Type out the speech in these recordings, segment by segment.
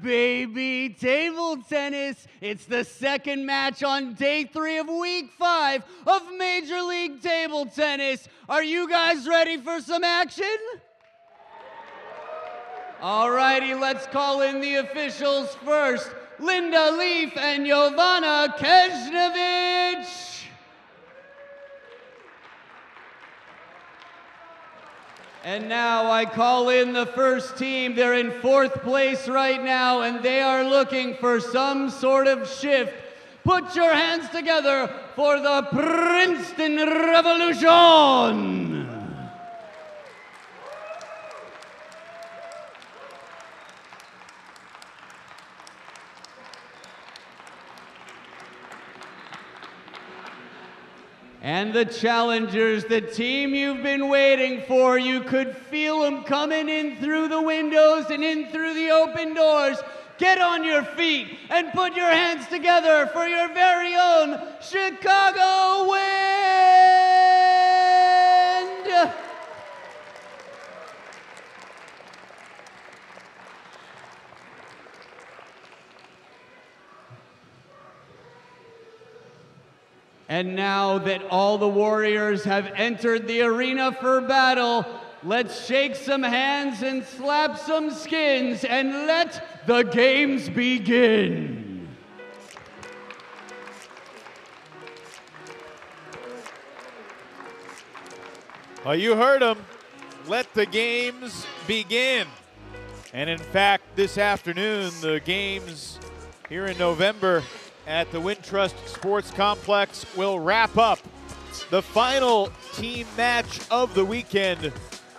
baby. Table tennis. It's the second match on day 3 of week 5 of Major League Table Tennis. Are you guys ready for some action? Alrighty, let's call in the officials first. Linda Leaf and Jovana Kesnevich. And now I call in the first team. They're in 4th place right now, and they are looking for some sort of shift. Put your hands together for the Princeton Revolution! And the challengers, the team you've been waiting for, you could feel them coming in through the windows and in through the open doors. Get on your feet and put your hands together for your very own Chicago Wind! And now that all the warriors have entered the arena for battle, let's shake some hands and slap some skins and let the games begin. Well, you heard him. Let the games begin. And in fact, this afternoon, the games here in November at the Wintrust Sports Complex will wrap up. The final team match of the weekend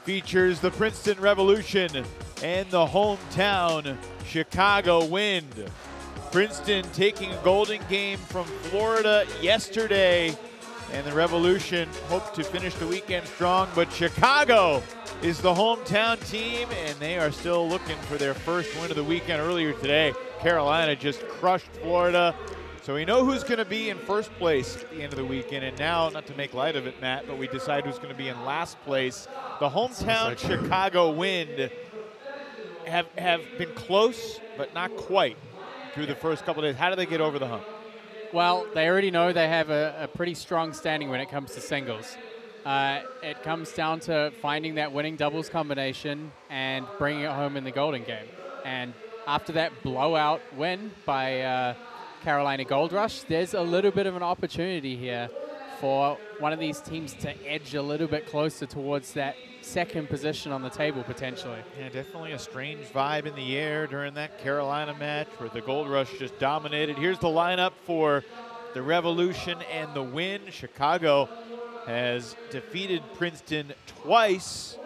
features the Princeton Revolution and the hometown Chicago Wind. Princeton taking a golden game from Florida yesterday, and the Revolution hope to finish the weekend strong, but Chicago is the hometown team, and they are still looking for their first win of the weekend. Earlier today, Carolina just crushed Florida. So we know who's going to be in first place at the end of the weekend, and now, not to make light of it, Matt, but we decide who's going to be in last place. The hometown Chicago Wind have been close, but not quite through the first couple of days. How do they get over the hump? Well, they already know they have a pretty strong standing when it comes to singles. It comes down to finding that winning doubles combination and bringing it home in the golden game. And after that blowout win by Carolina Gold Rush, there's a little bit of an opportunity here for one of these teams to edge a little bit closer towards that second position on the table potentially. Yeah, definitely a strange vibe in the air during that Carolina match where the Gold Rush just dominated. Here's the lineup for the Revolution and the Wind. Chicago has defeated Princeton twice,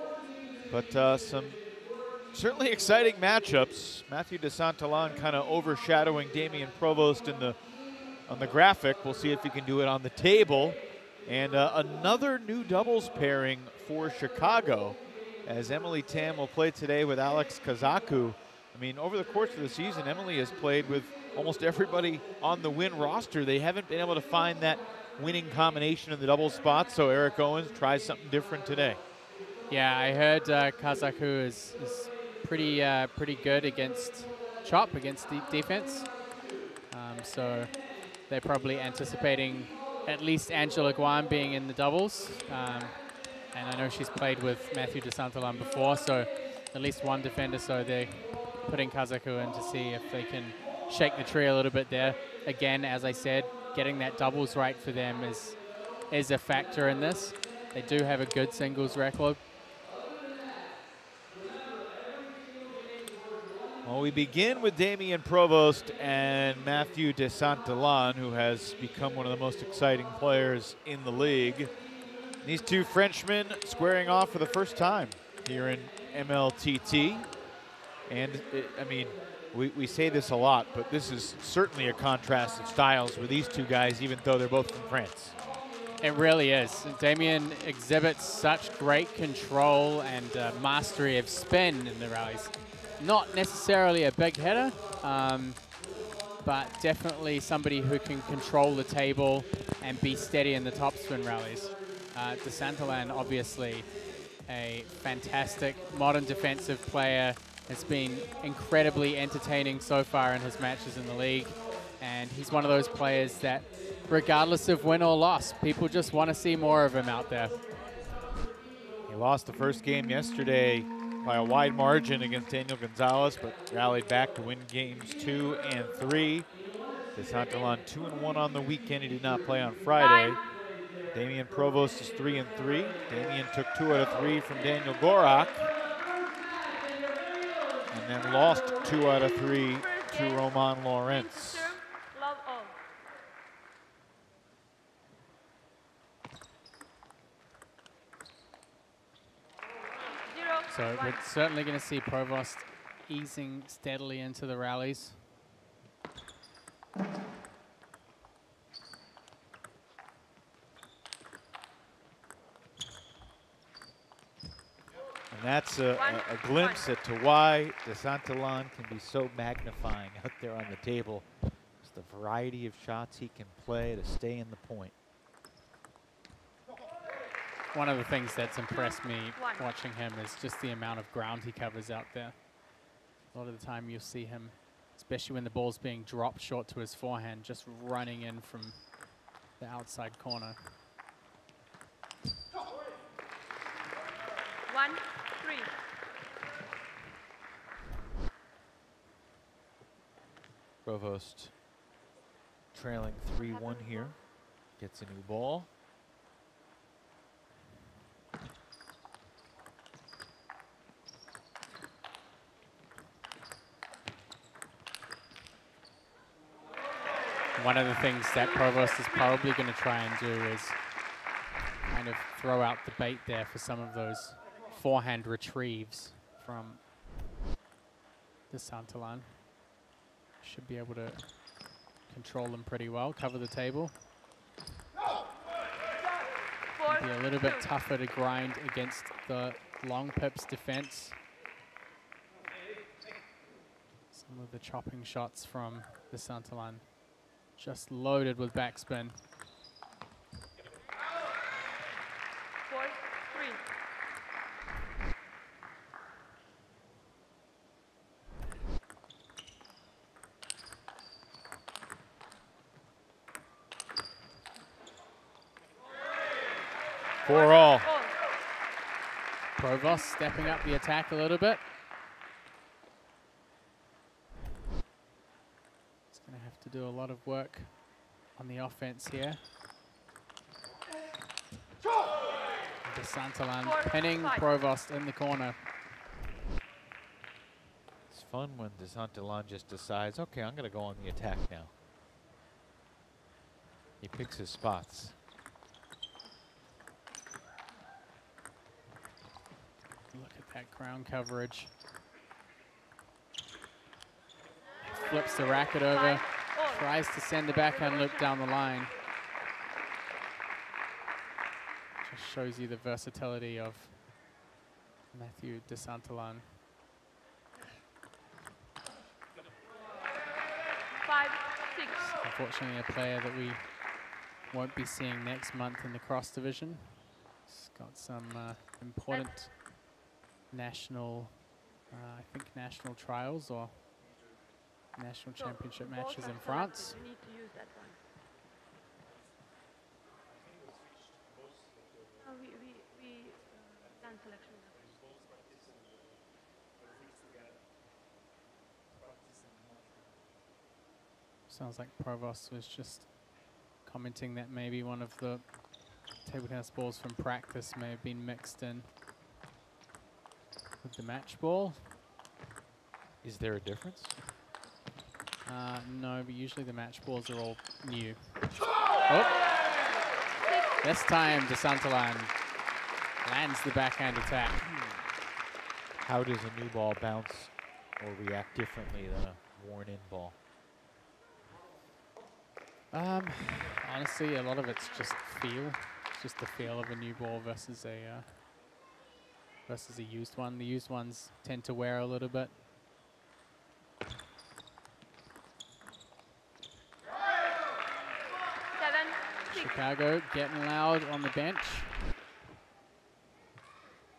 but some certainly exciting matchups. Matthew DeSantillan kind of overshadowing Damian Provost on the graphic. We'll see if he can do it on the table. And another new doubles pairing for Chicago, as Emily Tam will play today with Alex Kazaku. I mean, over the course of the season, Emily has played with almost everybody on the Win roster. They haven't been able to find that winning combination in the doubles spot, so Eric Owens tries something different today. Yeah, I heard Kazaku is pretty good against chop, against deep defense. So they're probably anticipating at least Angela Guan being in the doubles. And I know she's played with Matthew DeSantillan before, so at least one defender. So they're putting Kazaku in to see if they can shake the tree a little bit there. Again, as I said, getting that doubles right for them is a factor in this. They do have a good singles record. Well, we begin with Damian Provost and Matthew DeSantillan, who has become one of the most exciting players in the league. These two Frenchmen squaring off for the first time here in MLTT. And, I mean, we say this a lot, but this is certainly a contrast of styles with these two guys, even though they're both from France. It really is. Damian exhibits such great control and mastery of spin in the rallies. Not necessarily a big hitter, but definitely somebody who can control the table and be steady in the topspin rallies. DeSantillan, obviously, a fantastic modern defensive player has been incredibly entertaining so far in his matches in the league. And he's one of those players that, regardless of win or loss, people just want to see more of him out there. He lost the first game yesterday by a wide margin against Daniel Gonzalez, but rallied back to win games 2 and 3. DeSantillan 2-1 on the weekend. He did not play on Friday. Damian Provost is 3-3. Damian took 2 out of 3 from Daniel Gorak, and then lost 2 out of 3 to Roman Lawrence. So we're certainly going to see Provost easing steadily into the rallies. And that's a glimpse as to why DeSantillan can be so magnifying out there on the table. It's the variety of shots he can play to stay in the point. One of the things that's impressed me watching him is just the amount of ground he covers out there. A lot of the time you'll see him, especially when the ball's being dropped short to his forehand, just running in from the outside corner. 1-3. Provost trailing 3-1 here. Gets a new ball. One of the things that Provost is probably going to try and do is kind of throw out the bait there for some of those forehand retrieves from DeSantillan. Should be able to control them pretty well, cover the table. Be a little bit tougher to grind against the long pips defense. Some of the chopping shots from DeSantillan just loaded with backspin. 4-3. For all. Provost stepping up the attack a little bit. He's going to have to do a lot of work on the offense here. DeSantillan pinning Provost in the corner. It's fun when DeSantillan just decides, okay, I'm going to go on the attack now. He picks his spots. Look at that ground coverage. Flips the racket over, tries to send the backhand loop down the line. Just shows you the versatility of Matthew DeSantillan. 5-6. Unfortunately, a player that we won't be seeing next month in the cross division. He's got some important national, I think national trials or national championship matches in France. You need to use that one. We done selection. Sounds like Provost was just commenting that maybe one of the table tennis balls from practice may have been mixed in with the match ball. Is there a difference? No, but usually the match balls are all new. Oh. This time DeSantillan lands the backhand attack. How does a new ball bounce or react differently than a worn-in ball? Honestly, a lot of it's just feel. It's just the feel of a new ball versus a used one. The used ones tend to wear a little bit. Chicago getting loud on the bench.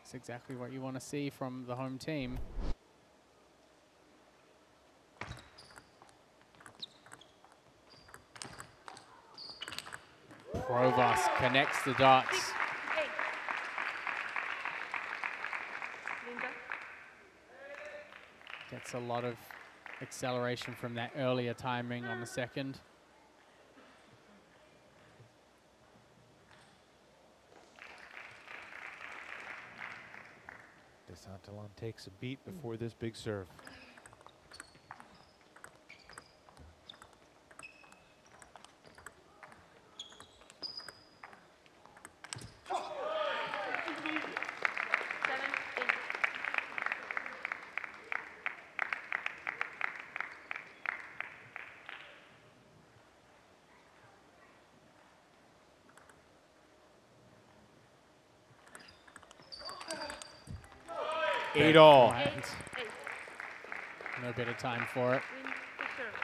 It's exactly what you want to see from the home team. Provost connects the dots. 6, 8. Linda. Gets a lot of acceleration from that earlier timing on the second. DeSantillan takes a beat before this big serve. Eight all. No better time for it. Win the serve.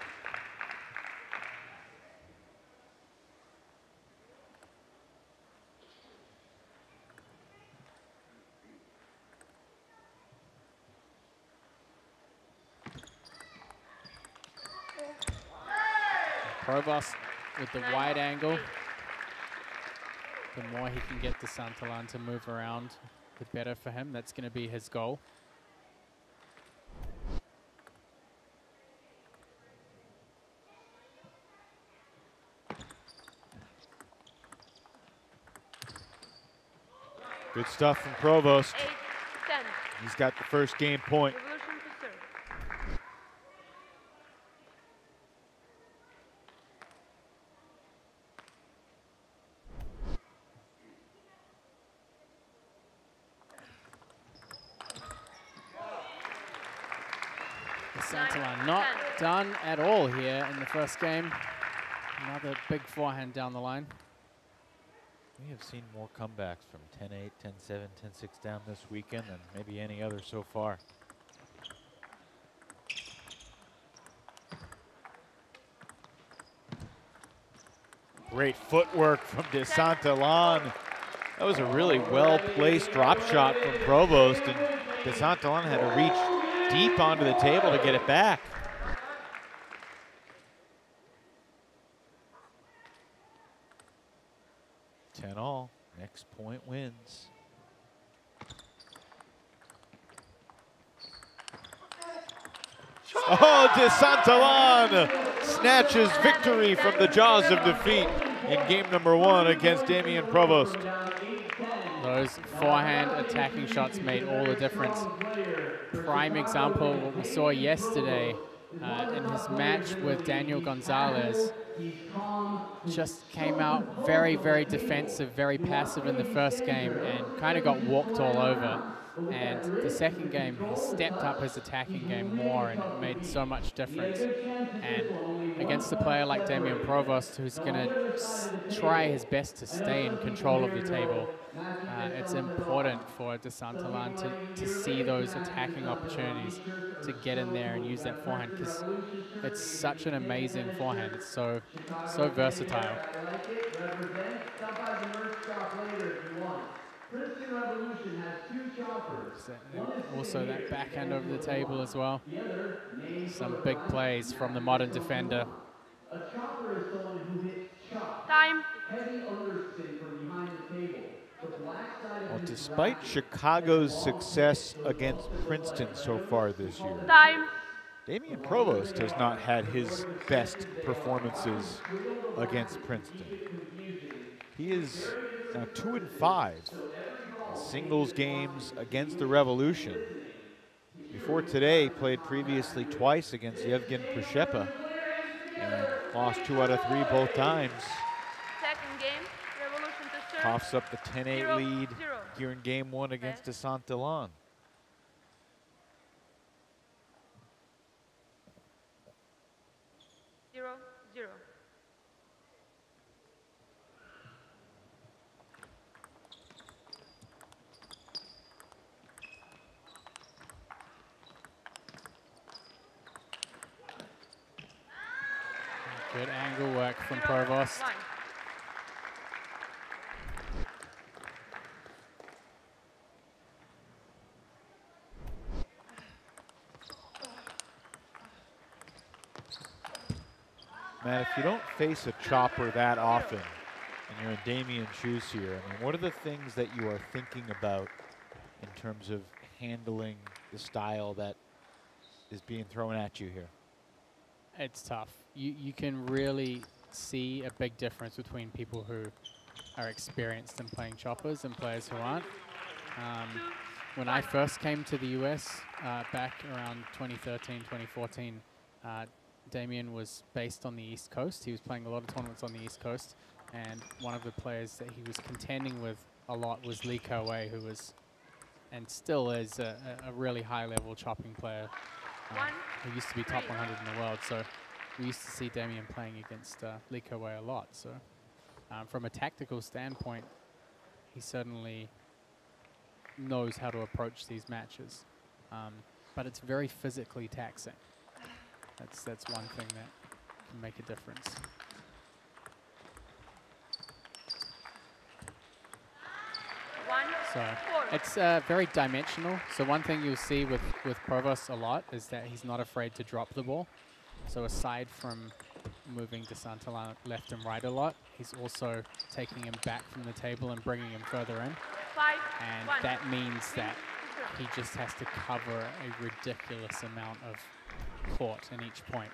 Provost with the 9, wide angle. 8. The more he can get DeSantillan to move around, the better for him. That's going to be his goal. Good stuff from Provost. 8, 10. He's got the first game point. Revolution to serve. DeSantillan not done at all here in the first game. Another big forehand down the line. We have seen more comebacks from 10-8, 10-7, 10-6 down this weekend than maybe any other so far. Great footwork from DeSantillan. That was a really well-placed drop shot from Provost, and DeSantillan had to reach deep onto the table to get it back. All. Next point wins. Oh, DeSantillan snatches victory from the jaws of defeat in game number 1 against Damien Provost. Those forehand attacking shots made all the difference. Prime example, what we saw yesterday in his match with Daniel Gonzalez. Just came out very, very defensive, very passive in the first game and kind of got walked all over. And the second game, he stepped up his attacking game more, and it made so much difference. And against a player like Damien Provost, who's going to try his best to stay in control of the table, it's important for DeSantillan to see those attacking opportunities, to get in there and use that forehand, because it's such an amazing forehand. It's so versatile. Princeton Revolution has 2 choppers. Also that backhand over the table as well. Some big plays from the modern defender. A chopper is someone who hits chop. Time. Heavy underspin from behind the table. The black side Well, despite Chicago's success against Princeton so far this year, Time. Damien Provost has not had his best performances against Princeton. He is now 2-5 in singles games against the Revolution. Before today, played previously twice against Yevgen Prishepa and lost 2 out of 3 both times. Second game. Revolution to serve. Coughs up the 10-8 lead 0-0. here in game 1 against DeSantillan. Good angle work from Provost. 1. Matt, if you don't face a chopper that often, and you're in Damien's shoes here, I mean, what are the things that you are thinking about in terms of handling the style that is being thrown at you here? It's tough. You can really see a big difference between people who are experienced in playing choppers and players who aren't. When I first came to the US back around 2013, 2014, Damien was based on the East Coast. He was playing a lot of tournaments on the East Coast, and one of the players that he was contending with a lot was Lee Ko-wei, who was, and still is, a really high-level chopping player who used to be top 100 in the world. So we used to see Damien playing against Lee Ko-wei a lot. So from a tactical standpoint, he certainly knows how to approach these matches. But it's very physically taxing. That's one thing that can make a difference. So it's very dimensional. So one thing you'll see with Provost a lot is that he's not afraid to drop the ball. So aside from moving DeSantolan left and right a lot, he's also taking him back from the table and bringing him further in. And that means that he just has to cover a ridiculous amount of court in each point.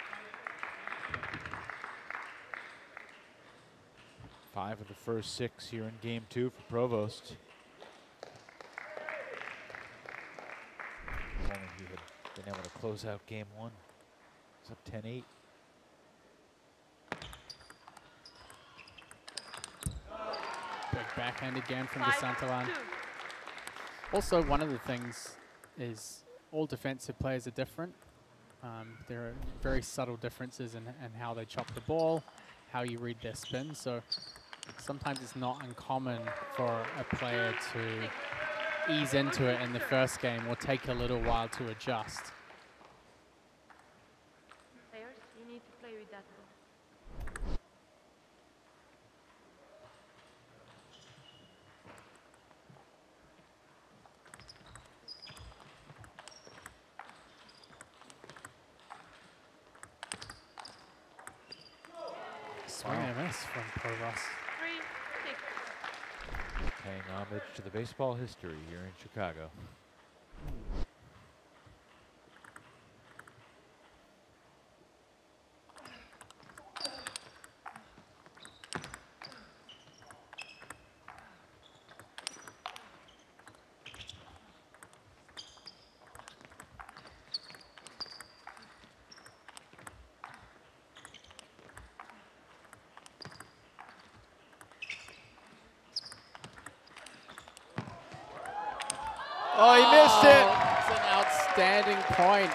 5 of the first 6 here in game 2 for Provost. If only he had been able to close out game 1. It's up 10-8. Big backhand again from DeSantolan. Also, one of the things is all defensive players are different. There are very subtle differences in how they chop the ball, how you read their spin. So sometimes it's not uncommon for a player to ease into it in the first game or take a little while to adjust. Players, you need to play with that ball. Swing and a miss from Provost. 3-6. Paying homage to the baseball history here in Chicago. Oh, he missed it. It's an outstanding point.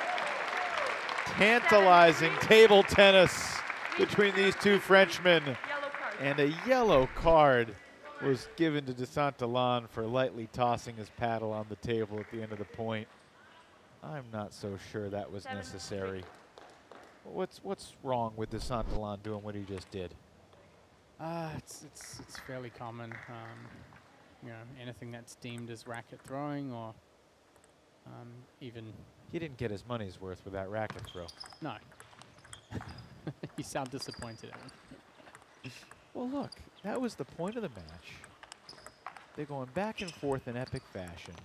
Tantalizing table tennis between these two Frenchmen. Yellow card. And a yellow card was given to DeSantolan for lightly tossing his paddle on the table at the end of the point. I'm not so sure that was 7-3. necessary. What's wrong with DeSantolan doing what he just did? It's fairly common. You know, anything that's deemed as racket throwing or even... He didn't get his money's worth with that racket throw. No. You sound disappointed at me. Well, look, that was the point of the match. They're going back and forth in epic fashion.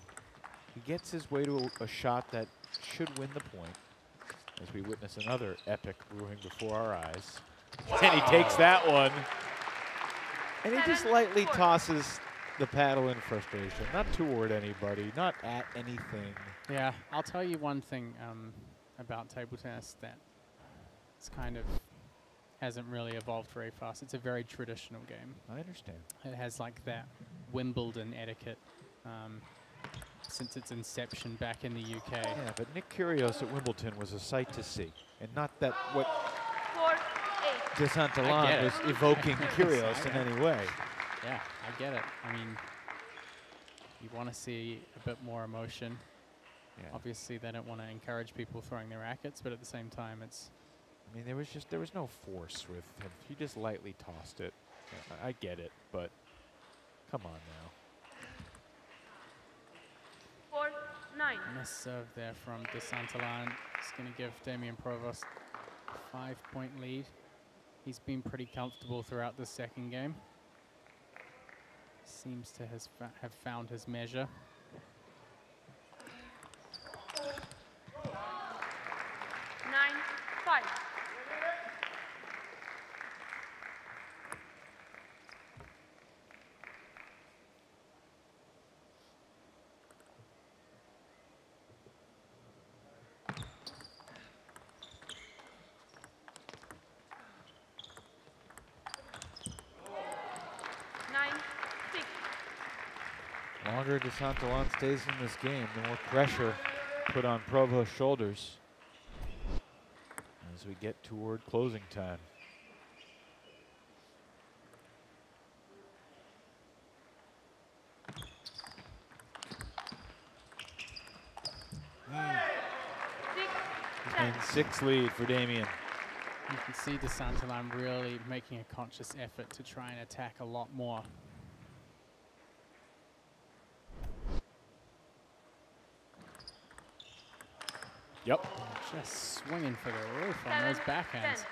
He gets his way to a shot that should win the point, as we witness another epic brewing before our eyes. And he takes that one. And he just lightly tosses the paddle in frustration, not toward anybody, not at anything. Yeah, I'll tell you one thing about table tennis that it's kind of hasn't really evolved very fast. It's a very traditional game. I understand. It has like that Wimbledon etiquette since its inception back in the UK. Yeah, but Nick Kyrgios at Wimbledon was a sight to see, and not that what 4-8. DeSantolan was evoking Kyrgios in any way. Yeah, I get it. I mean, you want to see a bit more emotion. Yeah. Obviously, they don't want to encourage people throwing their rackets, but at the same time, it's... I mean, there was no force with him. He just lightly tossed it. I get it, but come on now. 4-9. Nice serve there from DeSantolan. It's going to give Damien Provost a 5-point lead. He's been pretty comfortable throughout the second game. seems to have found his measure. Nine, five. The longer DeSantillan stays in this game, the more pressure put on Provost's shoulders as we get toward closing time. And 6 lead for Damien. You can see DeSantillan really making a conscious effort to try and attack a lot more. Yep. Just swinging for the roof on those backhands.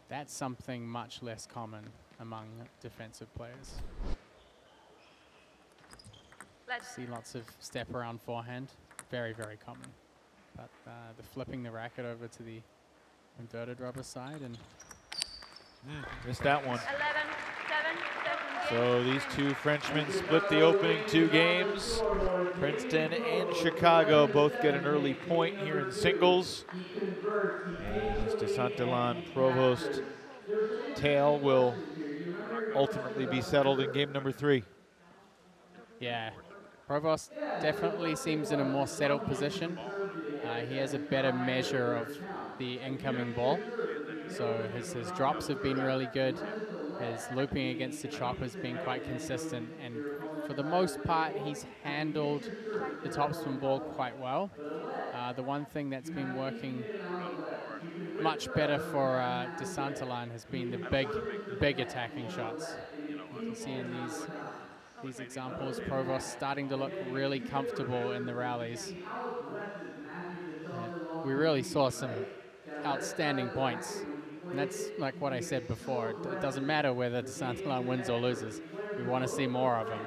That's something much less common among defensive players. See lots of step around forehand. Very, very common. But the flipping the racket over to the inverted rubber side and missed that one. 11, 7, So these two Frenchmen split the opening 2 games. Princeton and Chicago both get an early point here in singles. And this DeSantillan Provost tale will ultimately be settled in game number 3. yeah, Provost definitely seems in a more settled position. He has a better measure of the incoming ball. So his drops have been really good. His looping against the chop has been quite consistent. And for the most part, he's handled the topspin ball quite well. The one thing that's been working much better for DeSantillan has been the big attacking shots. You can see in these examples, Provost starting to look really comfortable in the rallies. We really saw some outstanding points. And that's like what I said before. It doesn't matter whether DeSantillan wins or loses. We want to see more of him.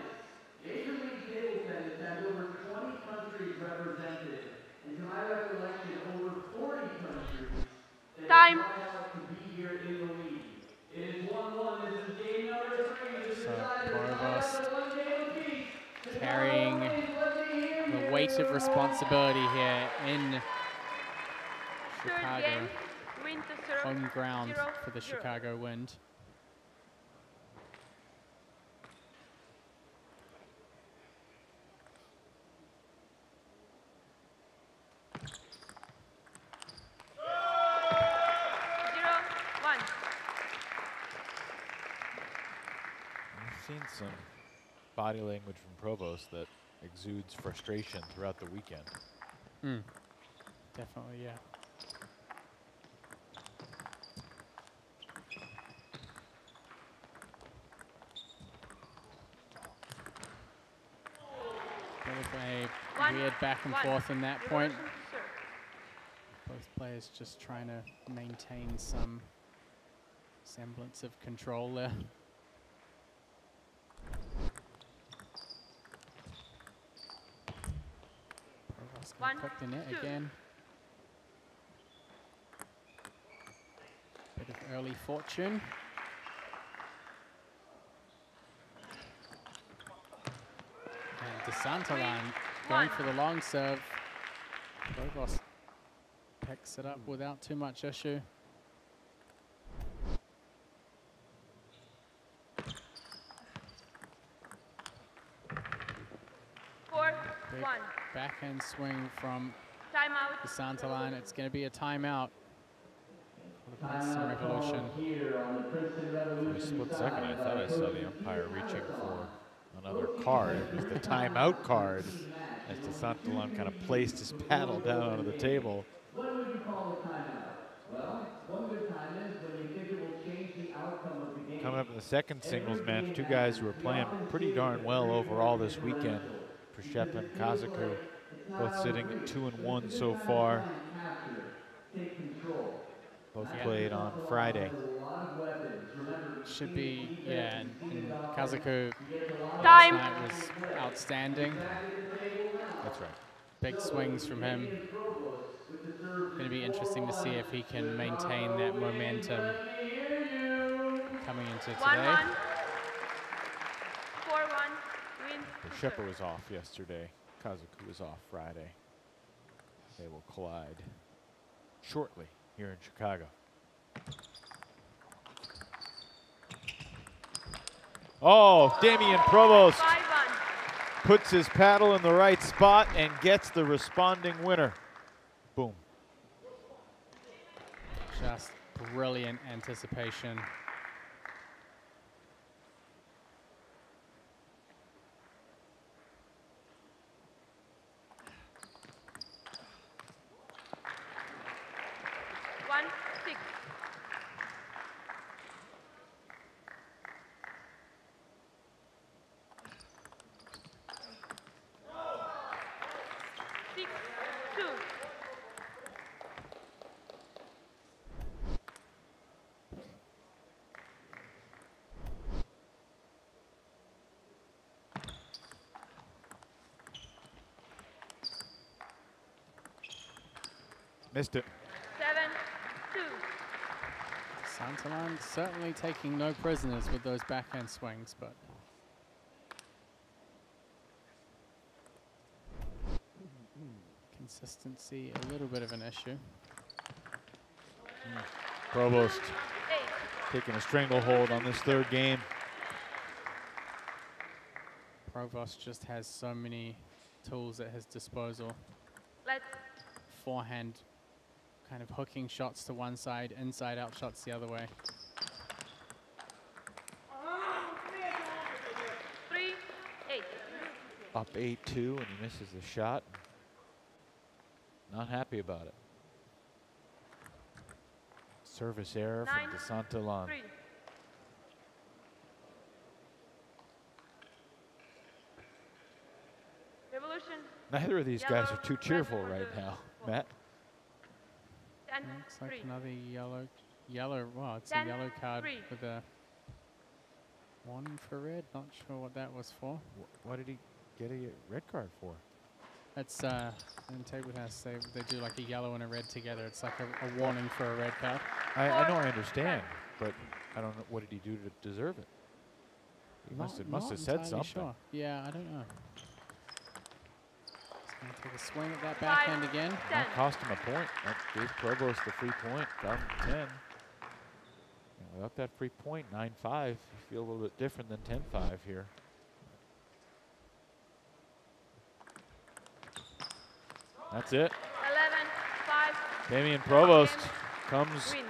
Major League Table Tennis has over 20 countries represented. And to my recollection, over 40 countries that Time. try out to be here in the league. It is 1-1. This is game number 3. This is Provost carrying the weight of responsibility here in Chicago. Home ground for the Chicago Wind. I've seen some body language from Provost that exudes frustration throughout the weekend. Definitely, yeah. A weird back and forth in that point. Both players just trying to maintain some semblance of control there. Provost gonna cook the net again. Bit of early fortune. DeSantillan going for the long serve. Provost picks it up without too much issue. Big backhand swing from DeSantillan. It's going to be a timeout for the Princeton Revolution. For a split second, I thought I saw the umpire reaching for another card. It was the timeout card as DeSantillan kind of placed his paddle down onto the table. When would you call a timeout? Well, one good time is when you think it will change the outcome of the game. Coming up in the second singles match, two guys who are playing pretty darn well overall this weekend. Przep and Kazaku both sitting at 2-1 so far. Both played on Friday. Should be, yeah, and Kazaku last Time. night was outstanding. That's right. Big swings from him. Going to be interesting to see if he can maintain that momentum coming into today. 1-1. 4-1. Win. The Shepard was off yesterday. Kazaku was off Friday. They will collide shortly here in Chicago. Oh, Damian Provost 5-1. puts his paddle in the right spot and gets the responding winner. Boom. Just brilliant anticipation. One, 6. Six, 2. Missed it. 7, 2. Santalan certainly taking no prisoners with those backhand swings, but consistency a little bit of an issue. Provost 8. taking a stranglehold on this third game. Provost just has so many tools at his disposal. Let's. Forehand kind of hooking shots to one side, inside out shots the other way. 3, 8. Up 8-2 and he misses the shot. Not happy about it. Service error 9, from DeSantalan. 3. Revolution. Neither of these guys are too Yellow, cheerful red, right blue. now, Matt. 10, Looks like 3. another yellow, well, it's a 10, yellow card 3. with a warning for red. Not sure what that was for. What did he get a red card for? It's in table tennis they do like a yellow and a red together. It's like a warning for a red card. I know, I understand, but I don't know, what did he do to deserve it? He must have said entirely something. Sure. Yeah, I don't know. He's going to take a swing at that backhand again. 10. That cost him a point. That gave Provost the free point, got him 10. And without that free point, 9-5, you feel a little bit different than 10-5 here. That's it. 11, 5. Damian Provost comes Win.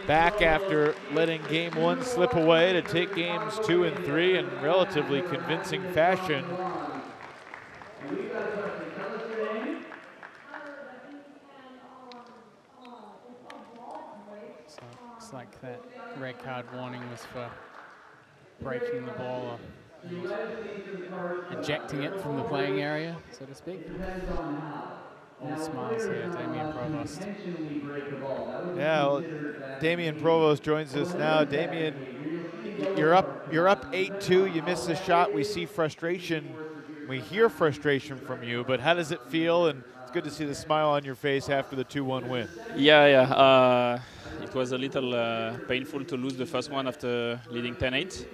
back after letting game 1 slip away to take games 2 and 3 in relatively convincing fashion. So looks like that red card warning was for breaking the ball or ejecting it from the playing area, so to speak. All smiles here, Damian Provost. Yeah, well, Damian Provost joins us now. Damian, you're up 8-2. You miss the shot. We see frustration. We hear frustration from you, but how does it feel? And it's good to see the smile on your face after the 2-1 win. Yeah. It was a little painful to lose the first one after leading 10-8.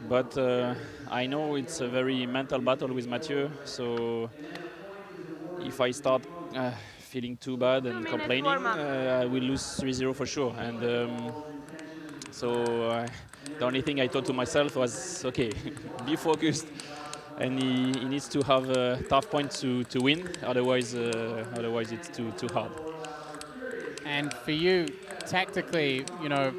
But I know it's a very mental battle with Mathieu. So if I start feeling too bad and complaining, I will lose 3-0 for sure. And so the only thing I thought to myself was, okay, be focused. And he needs to have a tough point to win, otherwise it's too hard. And for you, tactically, you know,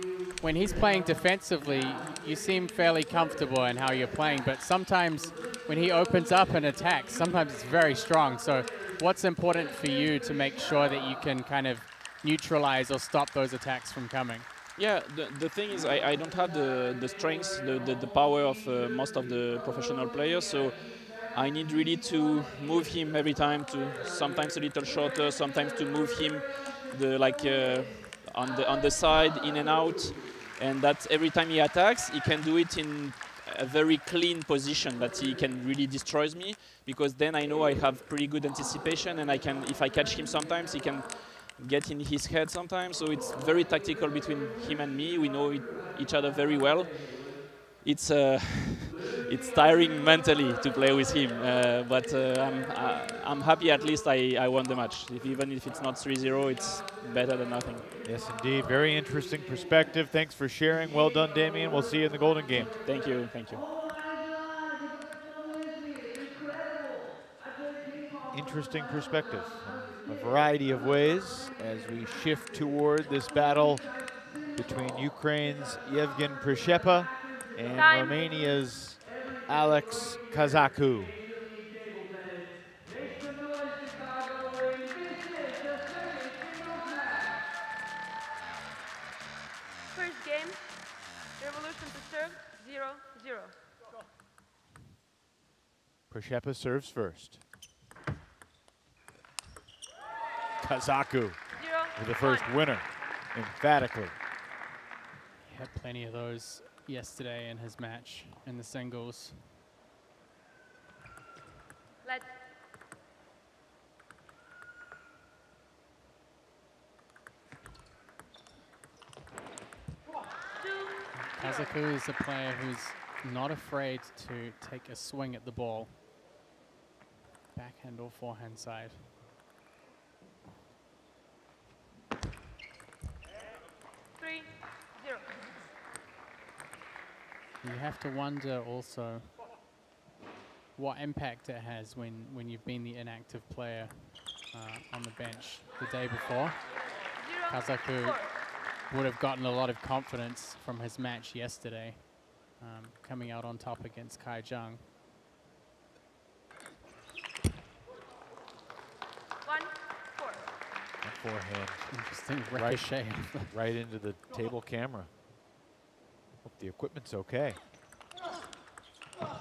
when he's playing defensively, you seem fairly comfortable in how you're playing, but sometimes when he opens up and attacks, sometimes it's very strong. So what's important for you to make sure that you can kind of neutralize or stop those attacks from coming? Yeah, the thing is I don't have the strength, the power of most of the professional players, so I need really to move him every time, to sometimes a little shorter, sometimes to move him on the side, in and out, and that every time he attacks, he can do it in a very clean position that he can really destroys me, because then I know I have pretty good anticipation, and I can, if I catch him sometimes, he can get in his head sometimes. So it's very tactical between him and me. We know each other very well. It's it's tiring mentally to play with him, but I'm happy at least I won the match. Even if it's not 3-0, it's better than nothing. Yes, indeed. Very interesting perspective. Thanks for sharing. Well done, Damien. We'll see you in the Golden Game. Thank you. Thank you. Interesting perspective in a variety of ways as we shift toward this battle between Ukraine's Yevgen Prishepa and Romania's Alex Kazaku. First game, Revolution to serve, 0-0. Prishepa serves first. Kazaku with the first winner, emphatically. He had plenty of those yesterday in his match in the singles. Let's. Kazaku is a player who's not afraid to take a swing at the ball, backhand or forehand side. You have to wonder also what impact it has when you've been the inactive player on the bench the day before. Kazaku would have gotten a lot of confidence from his match yesterday, coming out on top against Kai Zhang. 1-4. Forehand. Interesting ricochet. Right into the table camera. Hope the equipment's okay. 5-1.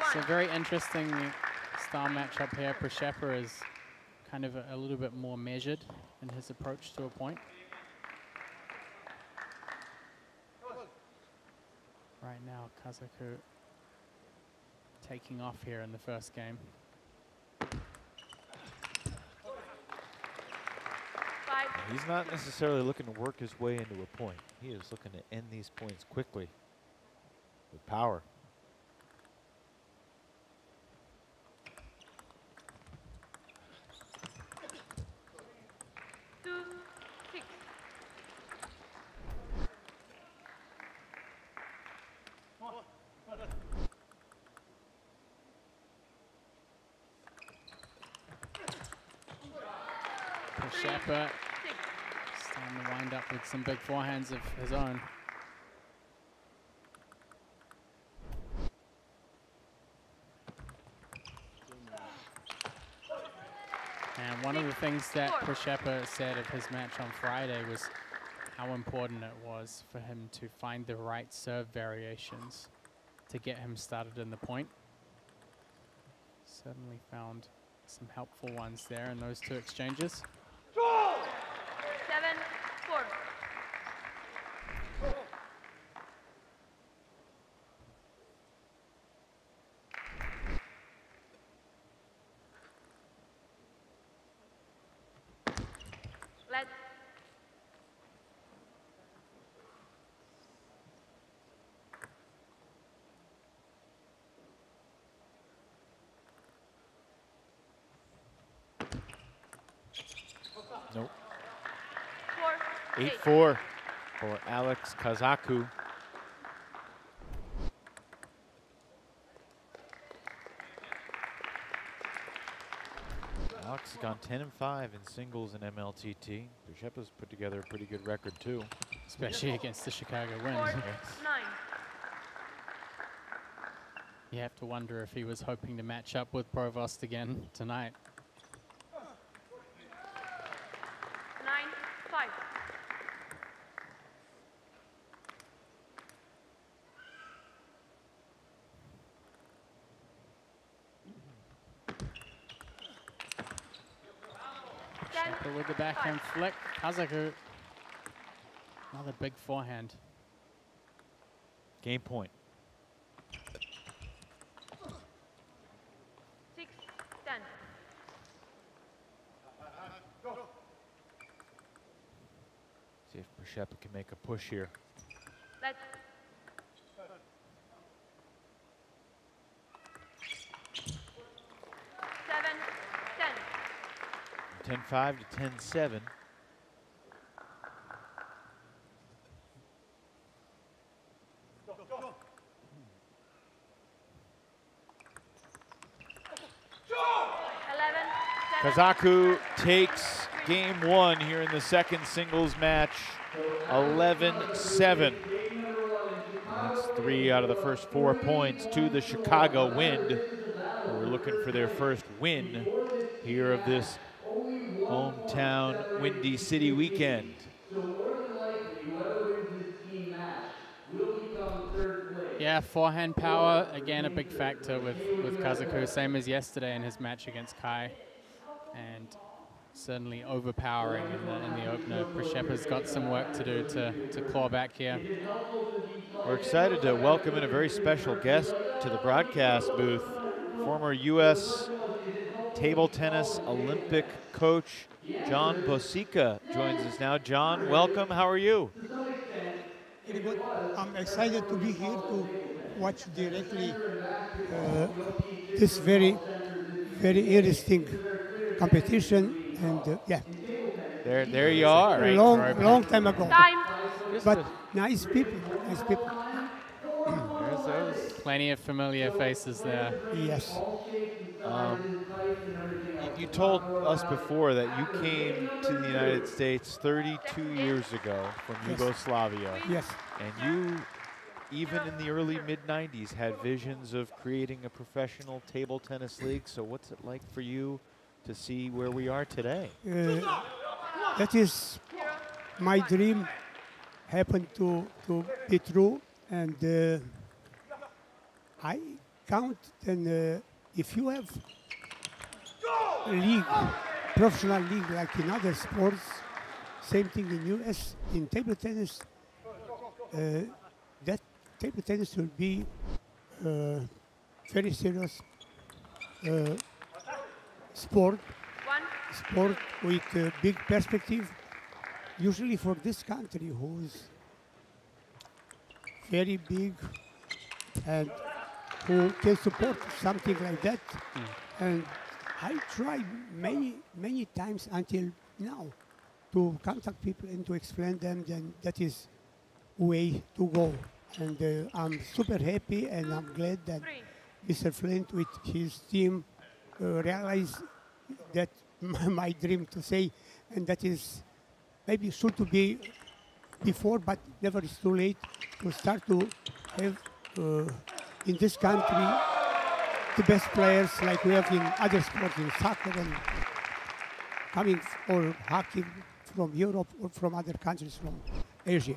It's a very interesting style matchup here. Prishepa is kind of a little bit more measured in his approach to a point. Right now, Kazaku taking off here in the first game. 5. He's not necessarily looking to work his way into a point. He is looking to end these points quickly with power. Prishepa starting to wind up with some big forehands of his own. And one of the things that Prishepa said of his match on Friday was how important it was for him to find the right serve variations to get him started in the point. Certainly found some helpful ones there in those two exchanges. 7-4. Let's. Nope. 4-8. 8-4 for Alex Kazaku. Alex has gone 10-5 in singles in MLTT. Prishepa's put together a pretty good record too. Especially against the Chicago Winds. 4-9. You have to wonder if he was hoping to match up with Provost again tonight. 9-5. Shepard with the backhand flick. Kazaku, another big forehand. Game point. 6, 10. See if Przepy can make a push here. Let 7, 10. 10-5 to 10-7. Kazaku takes game one here in the second singles match, 11-7. That's 3 out of the first 4 points to the Chicago Wind, who are looking for their first win here of this hometown Windy City weekend. Yeah, forehand power, again, a big factor with Kazaku, same as yesterday in his match against Kai. And certainly overpowering in the opener. Przepy's got some work to do to claw back here. We're excited to welcome in a very special guest to the broadcast booth. Former U.S. table tennis Olympic coach John Bosica joins us now. John, welcome. How are you? Very good. I'm excited to be here to watch directly this very interesting competition, and yeah. There you are. Long time ago. Time. But nice people. There's those. Plenty of familiar faces there. Yes. You told us before that you came to the United States 32 years ago from Yugoslavia. Yes. And you, even in the early mid-90s, had visions of creating a professional table tennis league. So what's it like for you to see where we are today? That is my dream happened to be true, and I count then if you have a league, professional league like in other sports, same thing in US, in table tennis, that table tennis will be very serious sport with a big perspective, usually for this country who's very big and who can support something like that. And I tried many times until now to contact people and to explain them then that is way to go. And I'm super happy and I'm glad that Mr. Flint with his team realized that my dream to say, and that is maybe should to be before, but never is too late to start to have in this country the best players like we have in other sports, in soccer and coming or hockey from Europe or from other countries from Asia.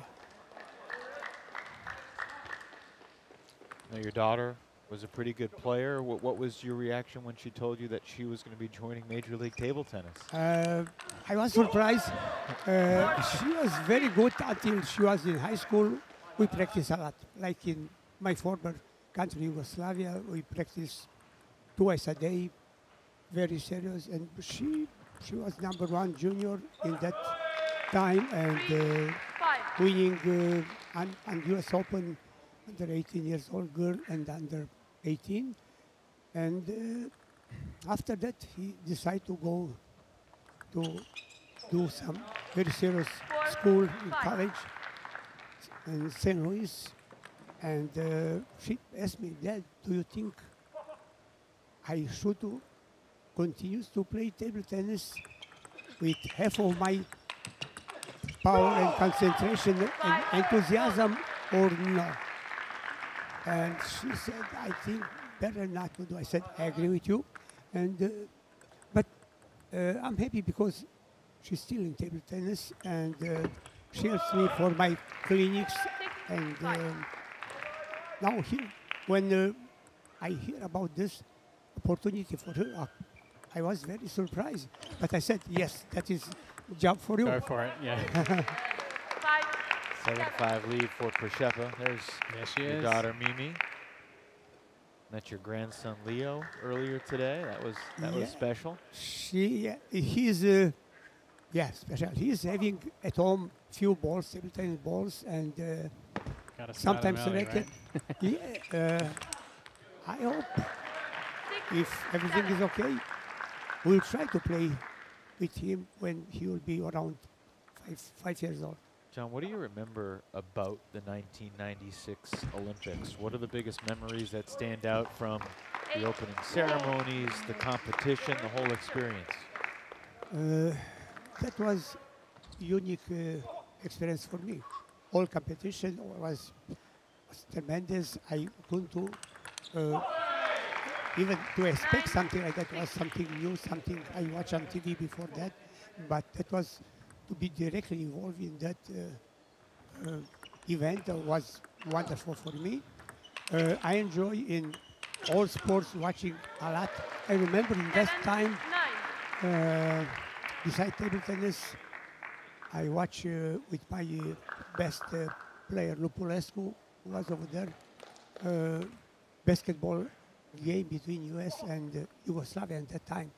Now your daughter was a pretty good player. What was your reaction when she told you that she was going to be joining Major League Table Tennis? I was surprised. She was very good until she was in high school. We practiced a lot. Like in my former country, Yugoslavia, we practiced twice a day, very serious. And she was #1 junior in that time and winning on US Open under 18 years old girl and under 18. And after that, he decided to go to do some very serious school in college in St. Louis. And she asked me, Dad, do you think I should continue to play table tennis with half of my power and concentration and enthusiasm or no? And she said, I think better not to do. I said, I agree with you. And but I'm happy because she's still in table tennis and she helps me for my clinics. And now here, when I hear about this opportunity for her, I was very surprised. But I said, yes, that is job for you. Go for it, yeah. 5, 7-5 lead for Prshepa. There's There she your is. daughter Mimi. Met your grandson Leo earlier today. That was Yeah. special. He's special. He's having at home few balls, table tennis balls, and Gotta start sometimes him early, racket. right? I hope if everything is okay, we'll try to play with him when he will be around 5 years old. John, what do you remember about the 1996 Olympics? What are the biggest memories that stand out from the opening ceremonies, the competition, the whole experience? That was unique experience for me. All competition was tremendous. I couldn't do even to expect something like that was something new, something I watched on TV before that. But that was to be directly involved in that event was wonderful for me. I enjoy in all sports watching a lot. I remember in that 7, time, 9. beside table tennis, I watch with my best player, Lupulescu, who was over there, basketball game between US and Yugoslavia at that time.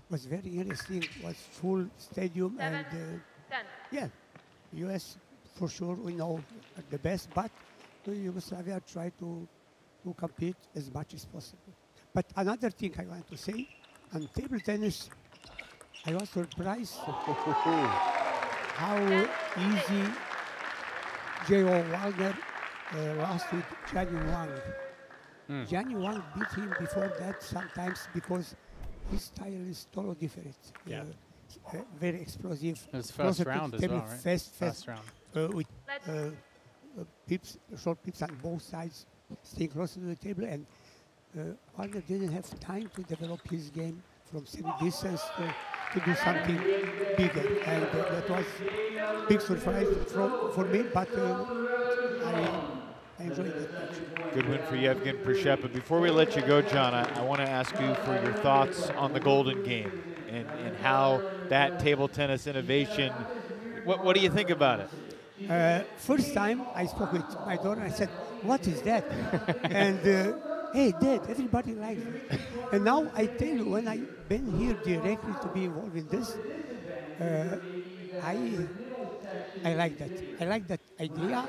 Was very interesting, was full stadium 7, and 10. yeah, US for sure we know are the best, but Yugoslavia tried to compete as much as possible. But another thing I want to say, on table tennis, I was surprised how easy J.O. Wagner lost with Gianni Wang. Gianni Wang beat him before that sometimes because his style is totally different. Yeah. Very explosive. It was closer first to round the as table, well, right? Fast, First round. with Let's pips, short pips on both sides, staying close to the table, and Wagner didn't have time to develop his game from semi distance to do something bigger, and that was big surprise for me. But I enjoyed that match. Good win for Yevgen Prshepa. Before we let you go, John, I want to ask you for your thoughts on the Golden Game and how that table tennis innovation, what do you think about it? First time I spoke with my daughter, I said, "What is that?" And hey, Dad, everybody likes it. And now I tell you, when I've been here directly to be involved in this, I like that. I like that idea.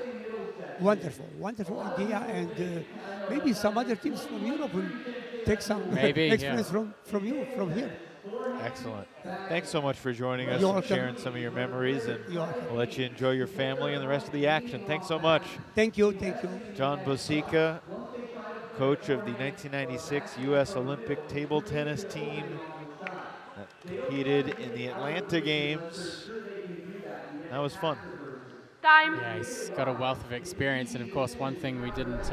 Wonderful idea, and maybe some other teams from Europe will take some experience from here. Excellent. Thanks so much for joining us You're and welcome. sharing some of your memories, and You're welcome. we'll let you enjoy your family and the rest of the action. Thanks so much. Thank you. John Bosica, coach of the 1996 U.S. Olympic table tennis team that competed in the Atlanta Games. That was fun. time. Yeah, he's got a wealth of experience, and of course, one thing we didn't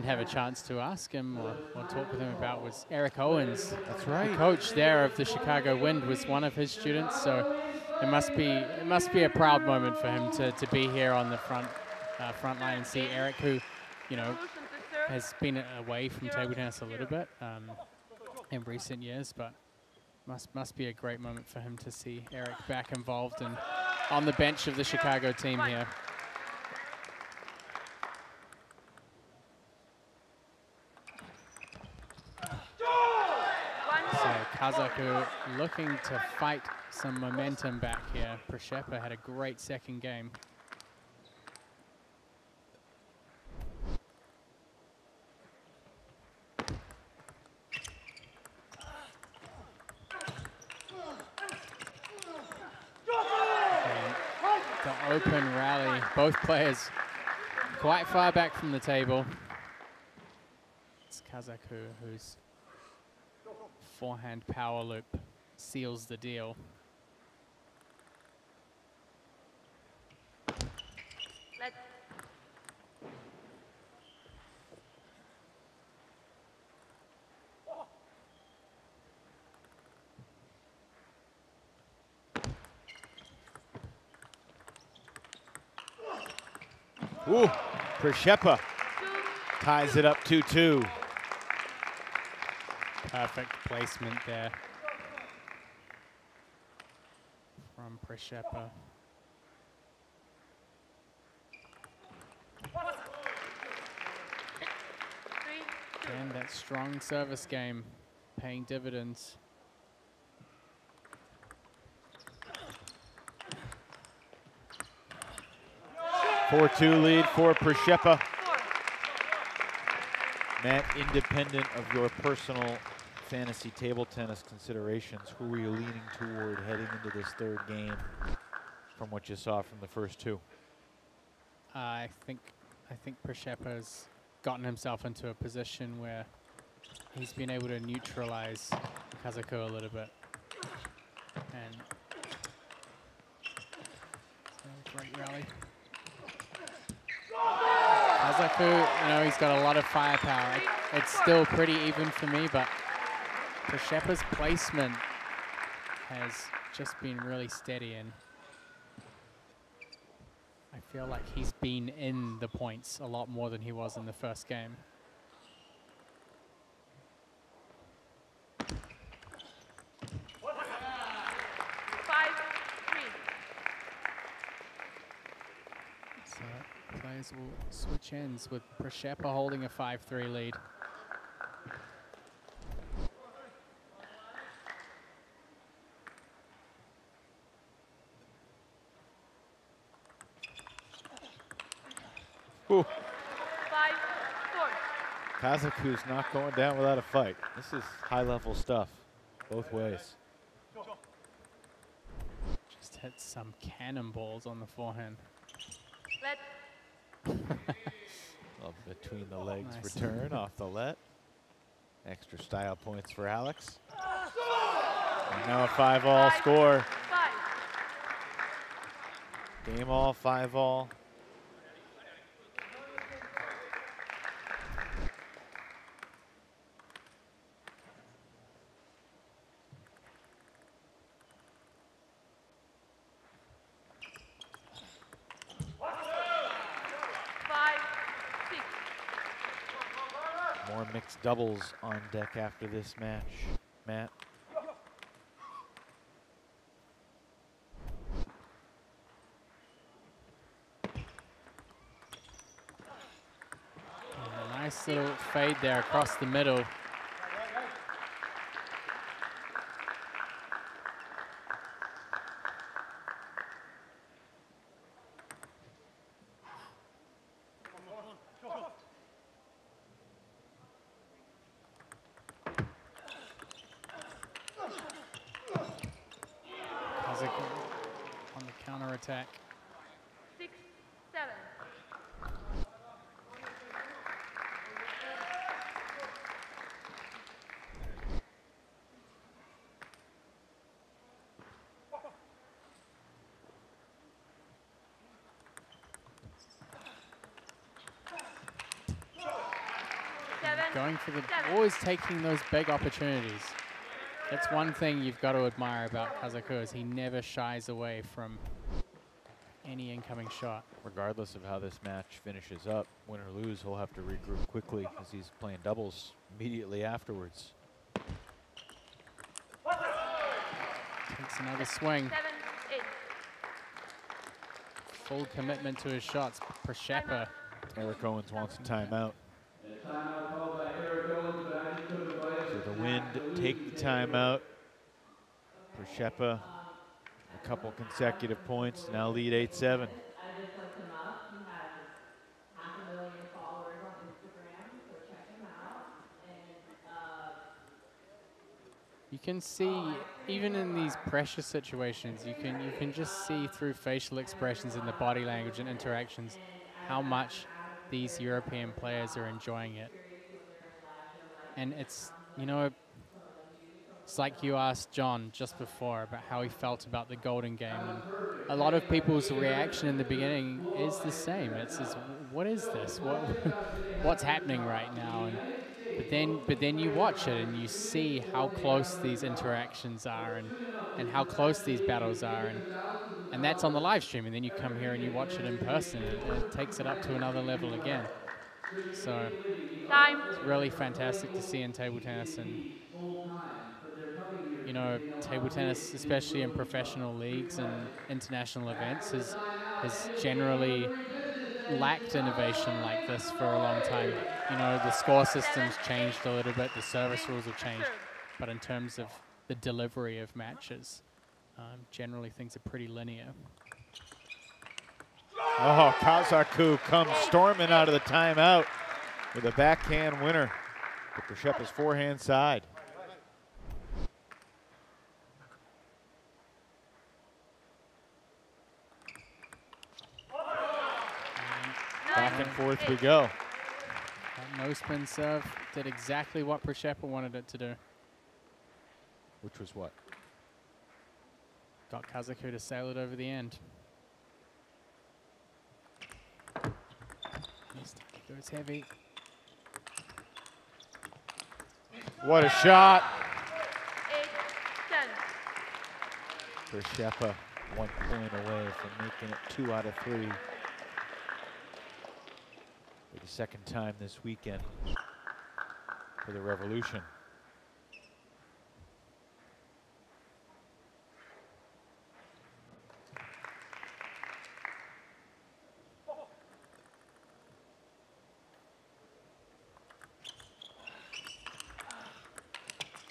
have a chance to ask him or talk with him about was Eric Owens. That's right. The coach there of the Chicago Wind was one of his students, so it must be a proud moment for him to be here on the front line and see Eric, who, you know, Solution to serve. has been away from table tennis a little bit in recent years, but must be a great moment for him to see Eric back involved and on the bench of the Chicago team here. So Kazaku looking to fight some momentum back here. Prshepa had a great second game. The open rally, both players quite far back from the table. It's Kazaku whose forehand power loop seals the deal. Let's Ooh, Prshepa ties it up 2-2. Perfect placement there from Prishepa. And that strong service game paying dividends. 4-2 lead for Prishepa. Matt, independent of your personal fantasy table tennis considerations, who were you leaning toward heading into this third game from what you saw from the first two? I think Prishepa's gotten himself into a position where he's been able to neutralize Kazaku a little bit. And great rally. Kazaku, you know, he's got a lot of firepower. It's still pretty even for me, but Prishepa's placement has just been really steady, and I feel like he's been in the points a lot more than he was in the first game. So players will switch ends with Prishepa holding a 5-3 lead. Ooh. 5-4. Kazaku's not going down without a fight. This is high-level stuff, both ways. Just hit some cannonballs on the forehand. Love between the legs Nice. return off the let. Extra style points for Alex. And now a 5-all score. 5. Game all, 5-all. More mixed doubles on deck after this match, Matt. A nice little fade there across the middle. On the counter attack. 6-7. Going for the, always taking those big opportunities. That's one thing you've got to admire about Kazaku, is he never shies away from any incoming shot. Regardless of how this match finishes up, win or lose, he'll have to regroup quickly because he's playing doubles immediately afterwards. Takes another swing. 7-8. Full commitment to his shots. Prishepa. Eric Owens wants a timeout. So the Wind take the timeout. Prishepa, a couple consecutive points, now lead 8-7. You can see, even in these pressure situations, you can just see through facial expressions and the body language and interactions how much these European players are enjoying it. And it's, you know, it's like you asked John just before about how he felt about the Golden Game, and a lot of people's reaction in the beginning is the same. It's what is this? What's happening right now? But then you watch it and you see how close these interactions are, and how close these battles are, and that's on the live stream, and then you come here and you watch it in person, and it takes it up to another level again. So Time. it's really fantastic to see in table tennis, and you know, table tennis, especially in professional leagues and international events, has generally lacked innovation like this for a long time. You know, the score system's changed a little bit, the service rules have changed, but in terms of the delivery of matches, generally things are pretty linear. Oh, Kazaku comes storming out of the timeout with a backhand winner to Przeppa's forehand side. Back and forth we go. That no-spin serve did exactly what Przeppa wanted it to do. Which was what? Got Kazaku to sail it over the end. Goes heavy. What a shot. 8-10. Przeppa 1 point away from making it 2 out of 3. For the second time this weekend for the Revolution.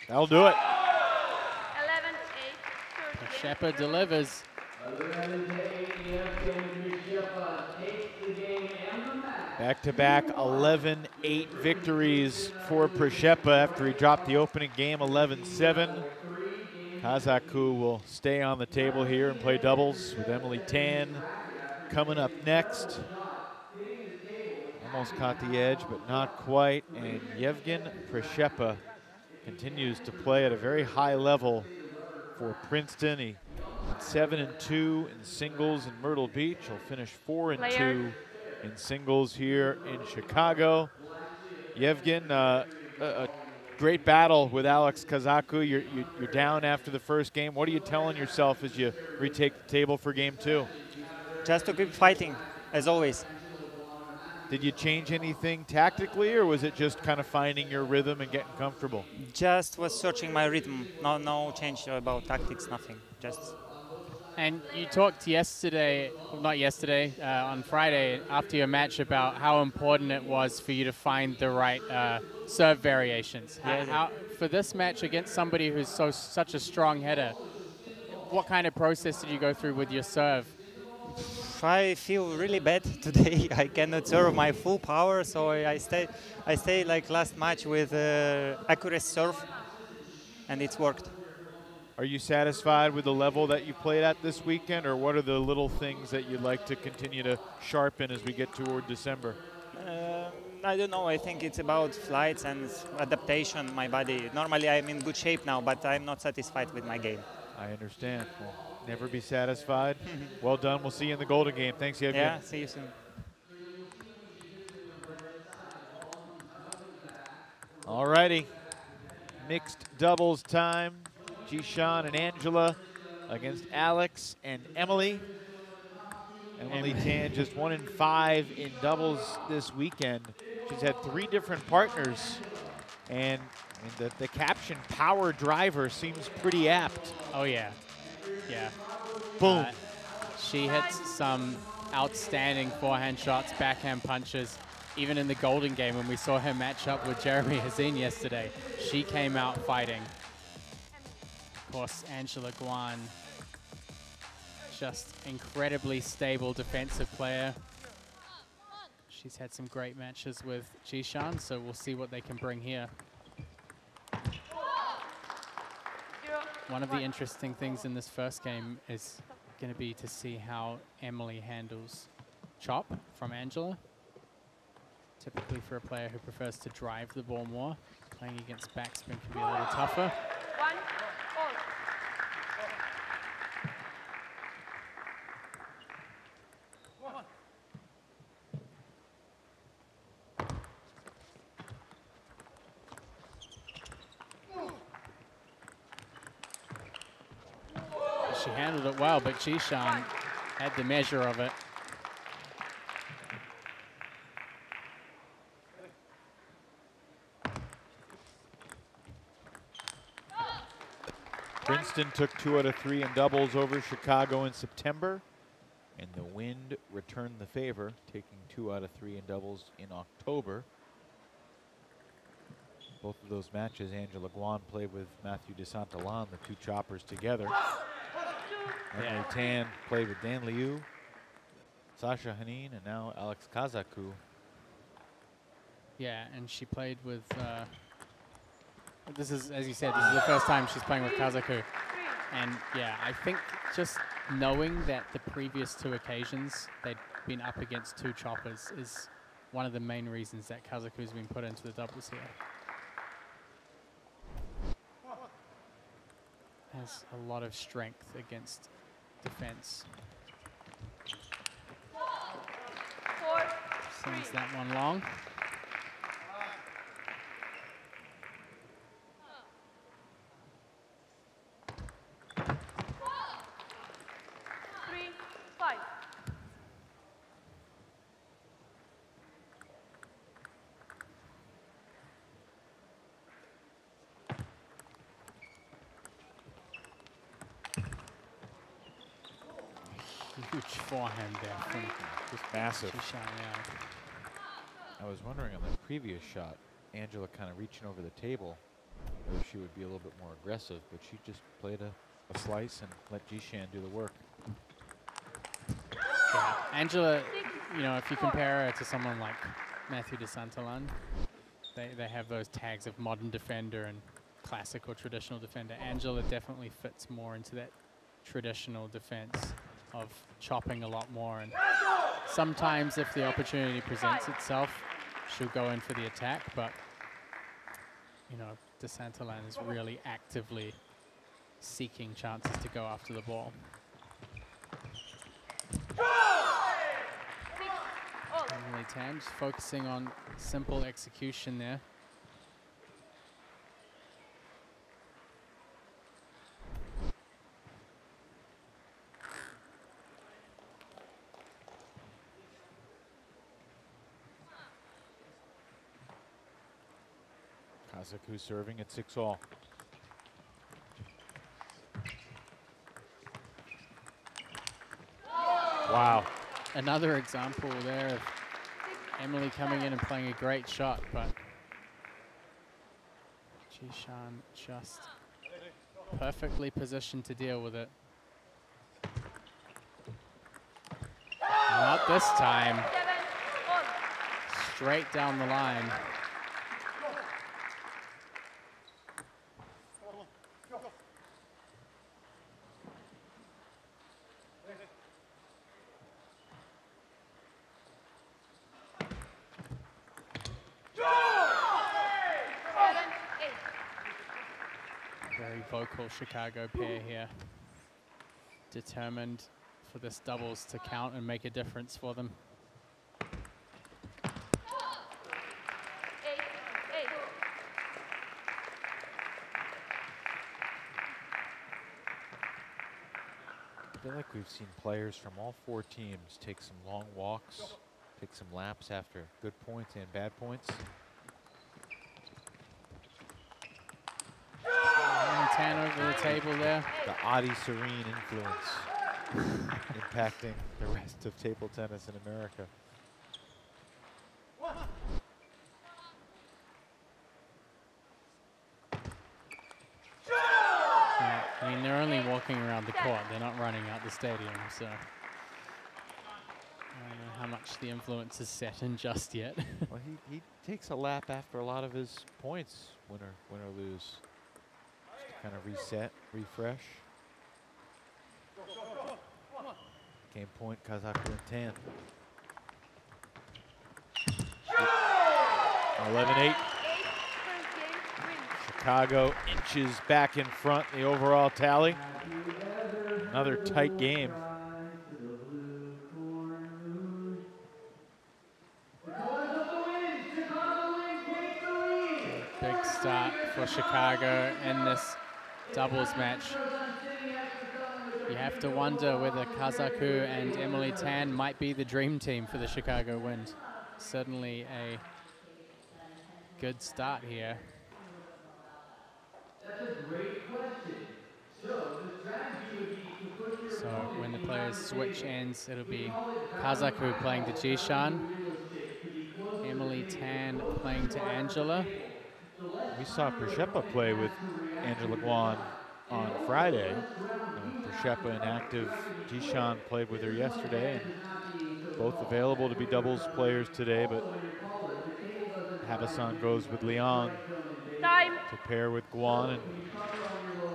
That'll do it. 11-8. Przeppa delivers. Back-to-back 11-8 victories for Przeppa after he dropped the opening game 11-7. Kazaku will stay on the table here and play doubles with Emily Tan coming up next. Almost caught the edge, but not quite. And Yevgen Przeppa continues to play at a very high level for Princeton. He went 7-2 in singles in Myrtle Beach. He'll finish 4-2 in singles here in Chicago. Yevgen, a great battle with Alex Kazaku. You're down after the first game. What are you telling yourself as you retake the table for game 2? Just to keep fighting, as always. Did you change anything tactically, or was it just kind of finding your rhythm and getting comfortable? Just was searching my rhythm. No change about tactics, nothing. Just. And you talked yesterday, well, not yesterday, on Friday after your match about how important it was for you to find the right serve variations. Yeah. For this match against somebody who's such a strong header, what kind of process did you go through with your serve? I feel really bad today. I cannot serve my full power, so I stay like last match with accurate serve, and it's worked. Are you satisfied with the level that you played at this weekend, or what are the little things that you'd like to continue to sharpen as we get toward December? I don't know. I think it's about flights and adaptation, my body. Normally I'm in good shape now, but I'm not satisfied with my game. I understand. We'll never be satisfied. Well done. We'll see you in the Golden Game. Thanks, Yevgen. Yeah, see you soon. All righty. Mixed doubles time. Jishan and Angela against Alex and Emily. Emily Tan just 1-5 in doubles this weekend. She's had 3 different partners, and the caption "power driver" seems pretty apt. Oh yeah, yeah. Boom. She hits some outstanding forehand shots, backhand punches. Even in the Golden Game, when we saw her match up with Jeremy Hazin yesterday, she came out fighting. Of course, Angela Guan, just incredibly stable defensive player. She's had some great matches with Jishan, so we'll see what they can bring here. One of the interesting things in this first game is going to be to see how Emily handles chop from Angela. Typically for a player who prefers to drive the ball more, playing against backspin can be a little tougher. 1 all. She handled it well, but Jishan had the measure of it. Princeton took 2 out of 3 in doubles over Chicago in September, and the Wind returned the favor, taking 2 out of 3 in doubles in October. Both of those matches, Angela Guan played with Matthew DeSantalan, the two choppers together. Emily Tan played with Dan Liu, Sasha Hanin, and now Alex Kazaku. Yeah, and she played with, this is, as you said, this is the first time she's playing with Kazaku. And yeah, I think just knowing that the previous 2 occasions they'd been up against 2 choppers is one of the main reasons that Kazaku's been put into the doubles here. Has a lot of strength against defense. 4, Sends that one long. Huge forehand there from Just massive. Jishan, yeah. I was wondering on the previous shot, Angela kind of reaching over the table, whether she would be a little bit more aggressive, but she just played a slice and let Jishan do the work. Yeah. Angela, you know, if you compare her to someone like Matthew DeSantalan, they have those tags of modern defender and classic or traditional defender. Angela definitely fits more into that traditional defense of chopping a lot more, and sometimes if the opportunity presents itself, she'll go in for the attack, but you know, DeSantalan is really actively seeking chances to go after the ball. Emily Tan just focusing on simple execution there. Kazaku serving at 6-all. Wow. Another example there of Emily coming in and playing a great shot, but Jishan just perfectly positioned to deal with it. Not this time. 7, all. Straight down the line. Very vocal Chicago pair here. Determined for this doubles to count and make a difference for them. 8, 8. I feel like we've seen players from all 4 teams take some long walks, take some laps after good points and bad points. Tan over the table there. The Adi Serene influence impacting the rest of table tennis in America. Yeah, I mean, they're only walking around the court. They're not running out the stadium, so I don't know how much the influence is set in just yet. Well, he takes a lap after a lot of his points, win or lose. Kind of reset, refresh. Game point, Kazaku and Tan. 11-8. Chicago inches back in front in the overall tally. Another tight game. Big start for Chicago in this doubles match. You have to wonder whether Kazaku and Emily Tan might be the dream team for the Chicago Wind. Certainly a good start here. That's a great question. So, So when the players switch ends, it'll be Kazaku playing to Jishan, Emily Tan playing to Angela. We saw Prishepa play with Angela Guan on Friday. Prishepa inactive. Jishan played with her yesterday, and both available to be doubles players today, but Habasan goes with Liang Time. to pair with Guan, and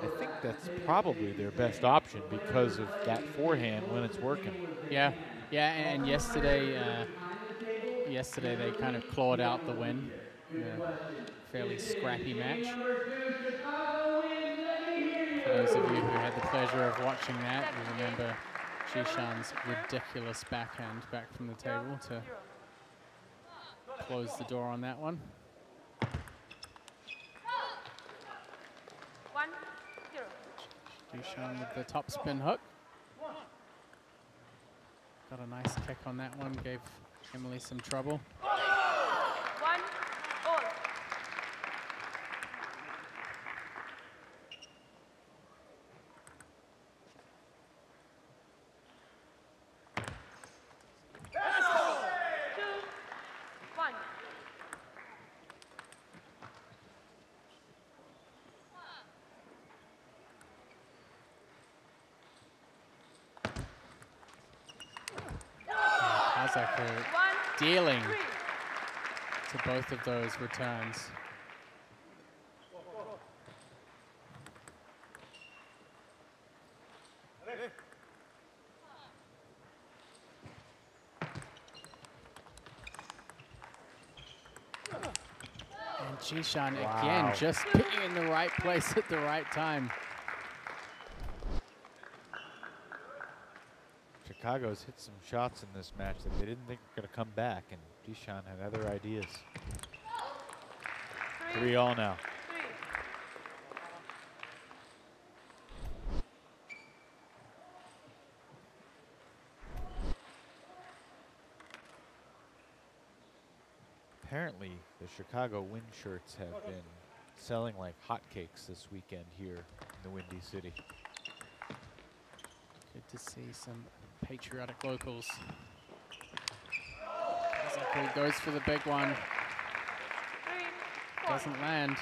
I think that's probably their best option because of that forehand when it's working. Yeah, yeah, and yesterday, yesterday they kind of clawed out the win. Fairly scrappy match. For those of you who had the pleasure of watching that, you remember Jishan's ridiculous backhand back from the table to close the door on that one. 1-0. Jishan with the top spin hook. Got a nice kick on that one, gave Emily some trouble. 1-all. Kazaku dealing to both of those returns. And Jishan again just being in the right place at the right time. Chicago's hit some shots in this match that they didn't think were going to come back, and Jishan had other ideas. 3-all now. Apparently, the Chicago wind shirts have been selling like hotcakes this weekend here in the Windy City. Good to see some patriotic locals. Kazaku goes for the big one. Doesn't land.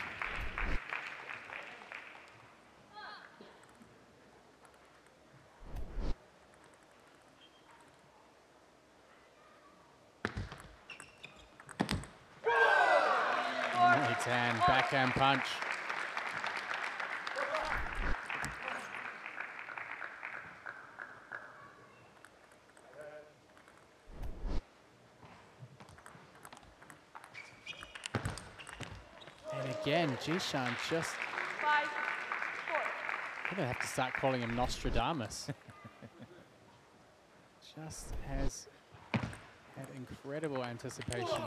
Tan backhand punch. And again, Jishan just... 5-4. I'm gonna have to start calling him Nostradamus. Just has had incredible anticipation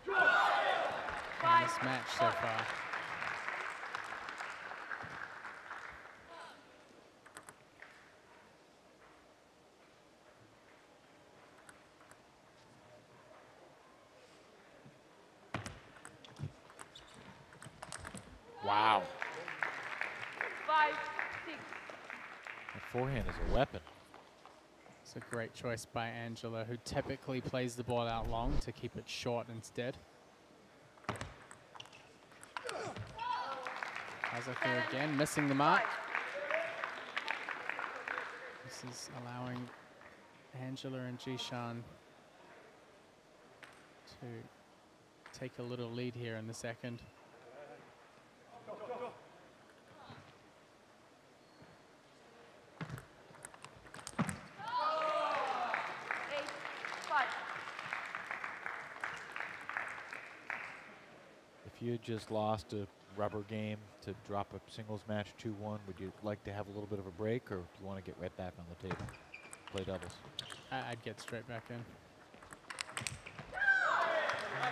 in this match so far. Wow. 5-6. The forehand is a weapon. It's a great choice by Angela, who typically plays the ball out long to keep it short instead. Kazaku again missing the mark. This is allowing Angela and Jishan to take a little lead here in the second. If you had just lost a rubber game to drop a singles match 2-1, would you like to have a little bit of a break, or do you want to get right back on the table, play doubles? I'd get straight back in.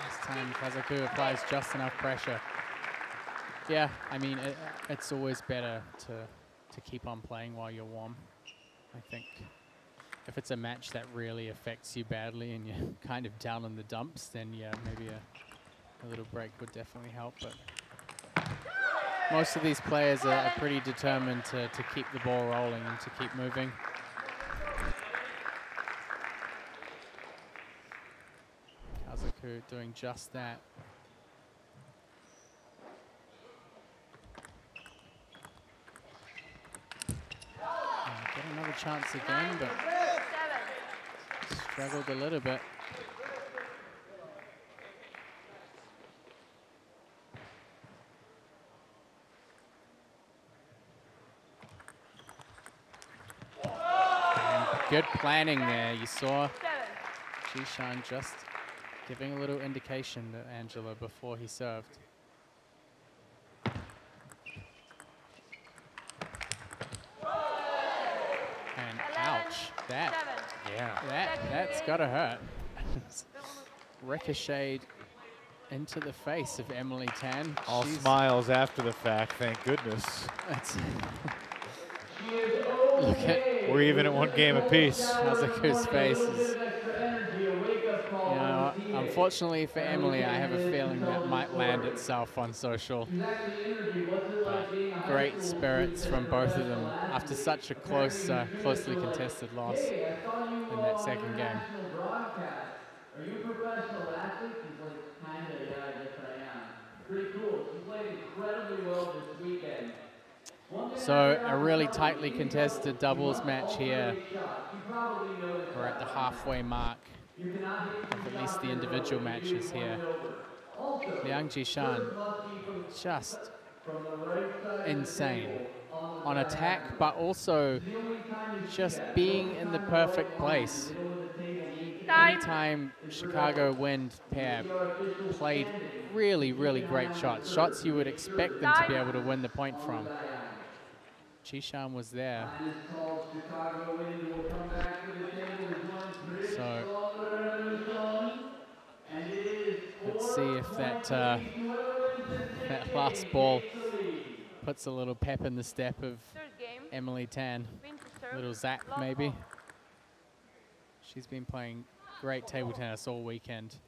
This time Kazaku applies just enough pressure. Yeah, I mean, it's always better to keep on playing while you're warm. I think if it's a match that really affects you badly and you're kind of down in the dumps, then yeah, maybe a little break would definitely help. But most of these players are pretty determined to keep the ball rolling and to keep moving. Kazaku doing just that. Get another chance again, but struggled a little bit. And good planning there. You saw Jishan just giving a little indication to Angela before he served. And ouch, that's gotta hurt. Ricocheted into the face of Emily Tan. All smiles after the fact, thank goodness. Look at, we're even at one game apiece. Kazaku's face is, you know, unfortunately for Emily, I have a feeling that might land itself on social. But great spirits from both of them after such a close, closely contested loss in that second game. Are you a professional athlete? He's like, kinda, yeah, I guess I am. Pretty cool. She played incredibly well this weekend. So a really tightly contested doubles match here. We're at the halfway mark of at least the individual matches here. Liang Jishan, just insane on attack, but also just being in the perfect place. Anytime Chicago Wind pair played really, really great shots, shots you would expect them to be able to win the point from. Jishan was there. So let's see if that that last ball puts a little pep in the step of Emily Tan. A little zap maybe. She's been playing great table tennis all weekend.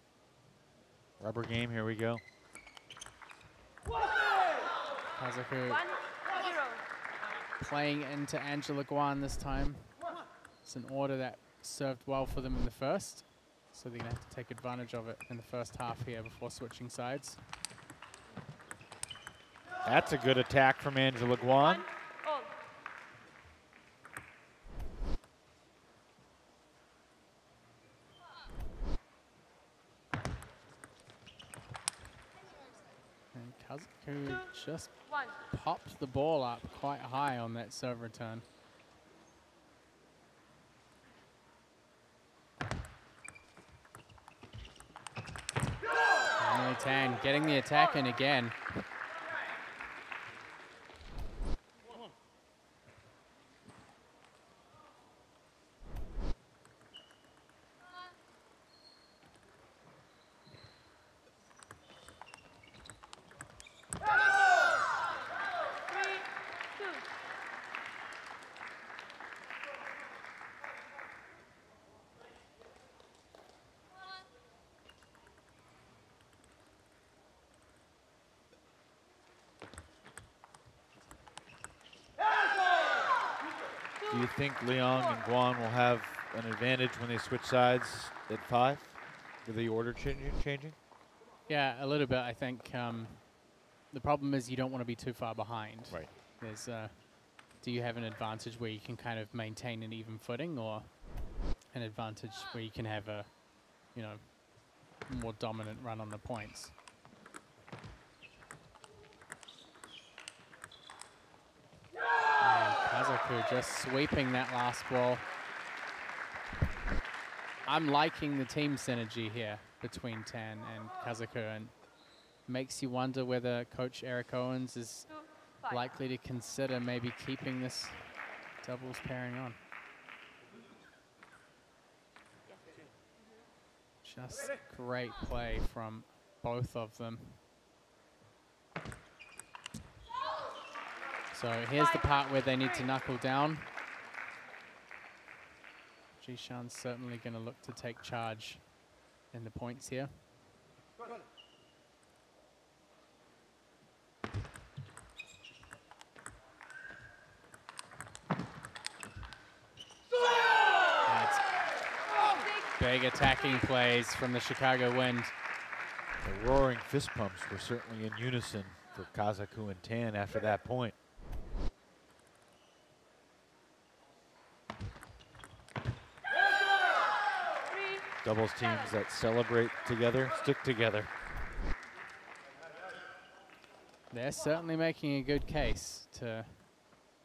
Rubber game, here we go. Kazaku playing into Angela Guan this time. It's an order that served well for them in the first, so they're gonna have to take advantage of it in the first half here before switching sides. That's a good attack from Angela Guan. And Kazaku just popped the ball up quite high on that serve return. Emily Tan getting the attack in again. Do you think Liang and Guan will have an advantage when they switch sides at 5? With the order changing? Yeah, a little bit, I think. The problem is you don't want to be too far behind. Right. There's, do you have an advantage where you can kind of maintain an even footing, or an advantage where you can have a, you know, more dominant run on the points? And Kazaku just sweeping that last ball. I'm liking the team synergy here between Tan and Kazaku, and makes you wonder whether Coach Eric Owens is likely to consider maybe keeping this doubles pairing on. Just great play from both of them. So here's the part where they need to knuckle down. Jishan's certainly going to look to take charge in the points here. That's big attacking plays from the Chicago Wind. The roaring fist pumps were certainly in unison for Kazaku and Tan after that point. Doubles teams that celebrate together stick together. They're certainly making a good case to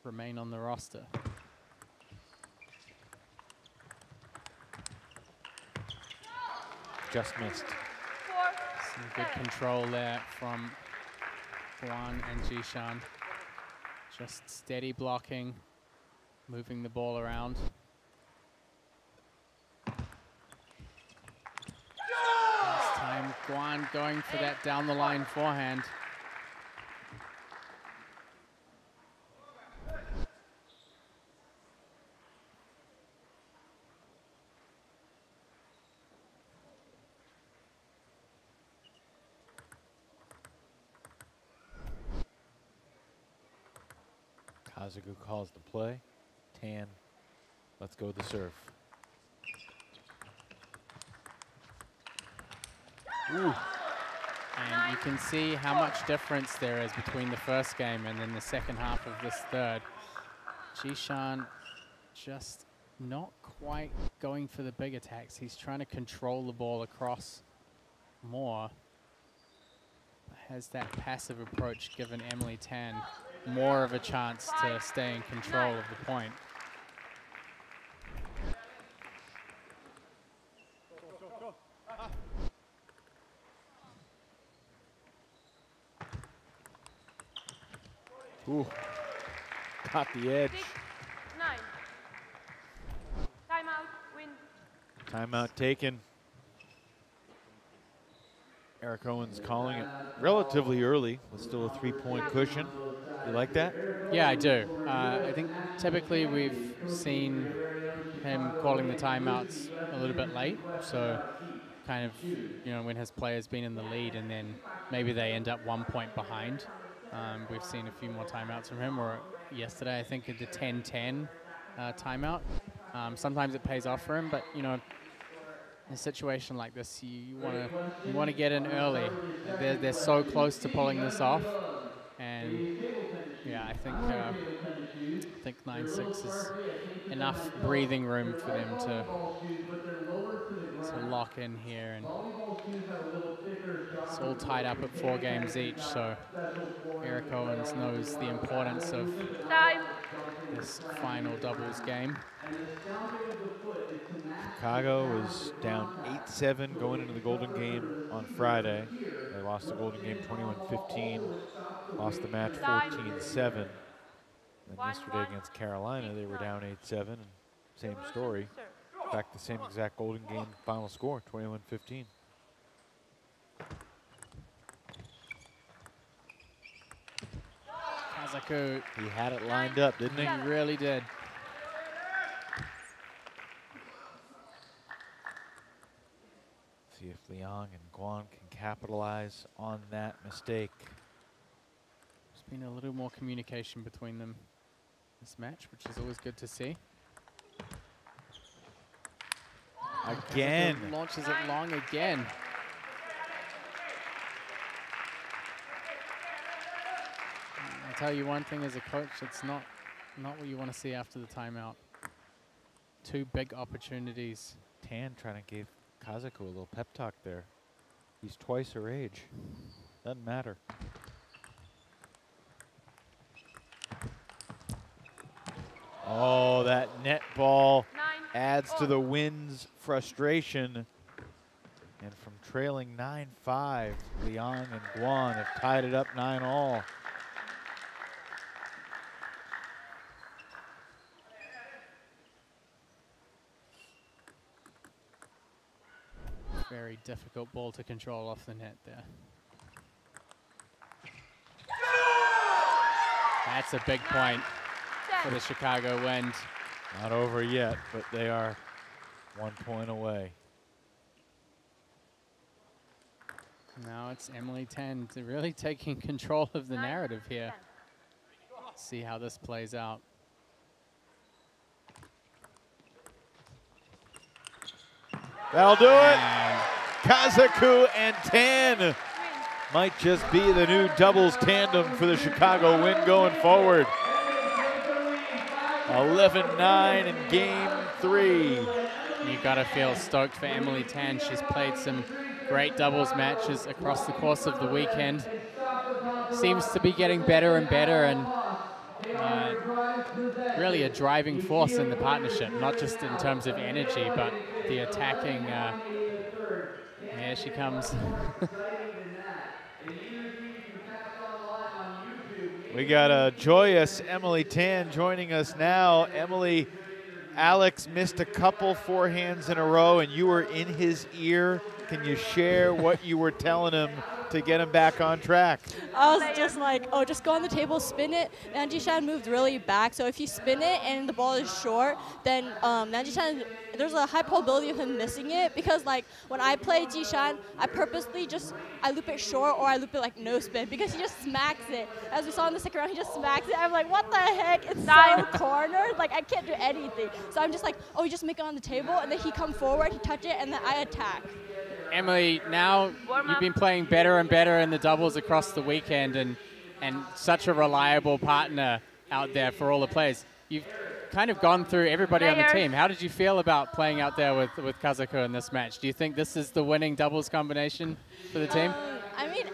remain on the roster. Just missed. Some good control there from Guan and Jishan. Just steady blocking, moving the ball around. This time, Guan going for that down the line forehand. Kazaku calls the play. Tan, let's go the serve. Ooh. And you can see how much difference there is between the first game and then the second half of this third. Jishan just not quite going for the big attacks. He's trying to control the ball across more. Has that passive approach given Emily Tan more of a chance to stay in control of the point. Ooh, caught the edge. 6-9. Timeout, win. Timeout taken. Eric Owens calling it relatively early, with still a 3-point cushion. You like that? Yeah, I do. I think typically we've seen him calling the timeouts a little bit late, so kind of, you know, when his player's been in the lead and then maybe they end up 1 point behind. We've seen a few more timeouts from him, or yesterday I think at the 10-10 timeout. Sometimes it pays off for him, but you know, in a situation like this, you want to get in early. They're so close to pulling this off, and yeah, I think 9-6 is enough breathing room for them to lock in here, and it's all tied up at 4 games each. So Eric Owens knows the importance of this final doubles game. Chicago is down 8-7 going into the Golden Game on Friday. They lost the Golden Game 21-15, lost the match 14-7. And yesterday against Carolina, they were down 8-7, and same story. In fact, the same exact Golden Game final score, 21-15. Kazaku, he had it lined up, didn't he? He really did. See if Liang and Guan can capitalize on that mistake. There's been a little more communication between them this match, which is always good to see. Again. Kazaku launches it long again. I'll tell you one thing as a coach, it's not what you want to see after the timeout. 2 big opportunities. Tan trying to give Kazaku a little pep talk there. He's twice her age. Doesn't matter. Oh, that net ball adds to the Wind's frustration. And from trailing 9-5, Liang and Guan have tied it up 9-all. Very difficult ball to control off the net there. That's a big point for the Chicago Wind. Not over yet, but they are 1 point away. Now it's Emily Tan really taking control of the narrative here. See how this plays out. That'll do it. Kazaku and Tan might just be the new doubles tandem for the Chicago Wind going forward. 11-9 in game 3. You gotta feel stoked for Emily Tan. She's played some great doubles matches across the course of the weekend. Seems to be getting better and better, and really a driving force in the partnership, not just in terms of energy, but the attacking. Here she comes. We got a joyous Emily Tan joining us now. Emily, Alex missed a couple forehands in a row, and you were in his ear. Can you share what you were telling him to get him back on track? I was just like, oh, just go on the table, spin it. Nanjishan moved really back, so if you spin it and the ball is short, then Nanjishan, there's a high probability of him missing it, because like when I play Jishan, I purposely I loop it short or I loop it like no spin, because he just smacks it. As we saw in the second round, he just smacks it. I'm like, what the heck? It's so cornered, like I can't do anything. So I'm just like, oh, you just make it on the table, and then he come forward, he touch it, and then I attack. Emily, now you've been playing better and better in the doubles across the weekend, and such a reliable partner out there for all the players. You've kind of gone through everybody on the team. How did you feel about playing out there with Kazaku in this match? Do you think this is the winning doubles combination for the team? I mean,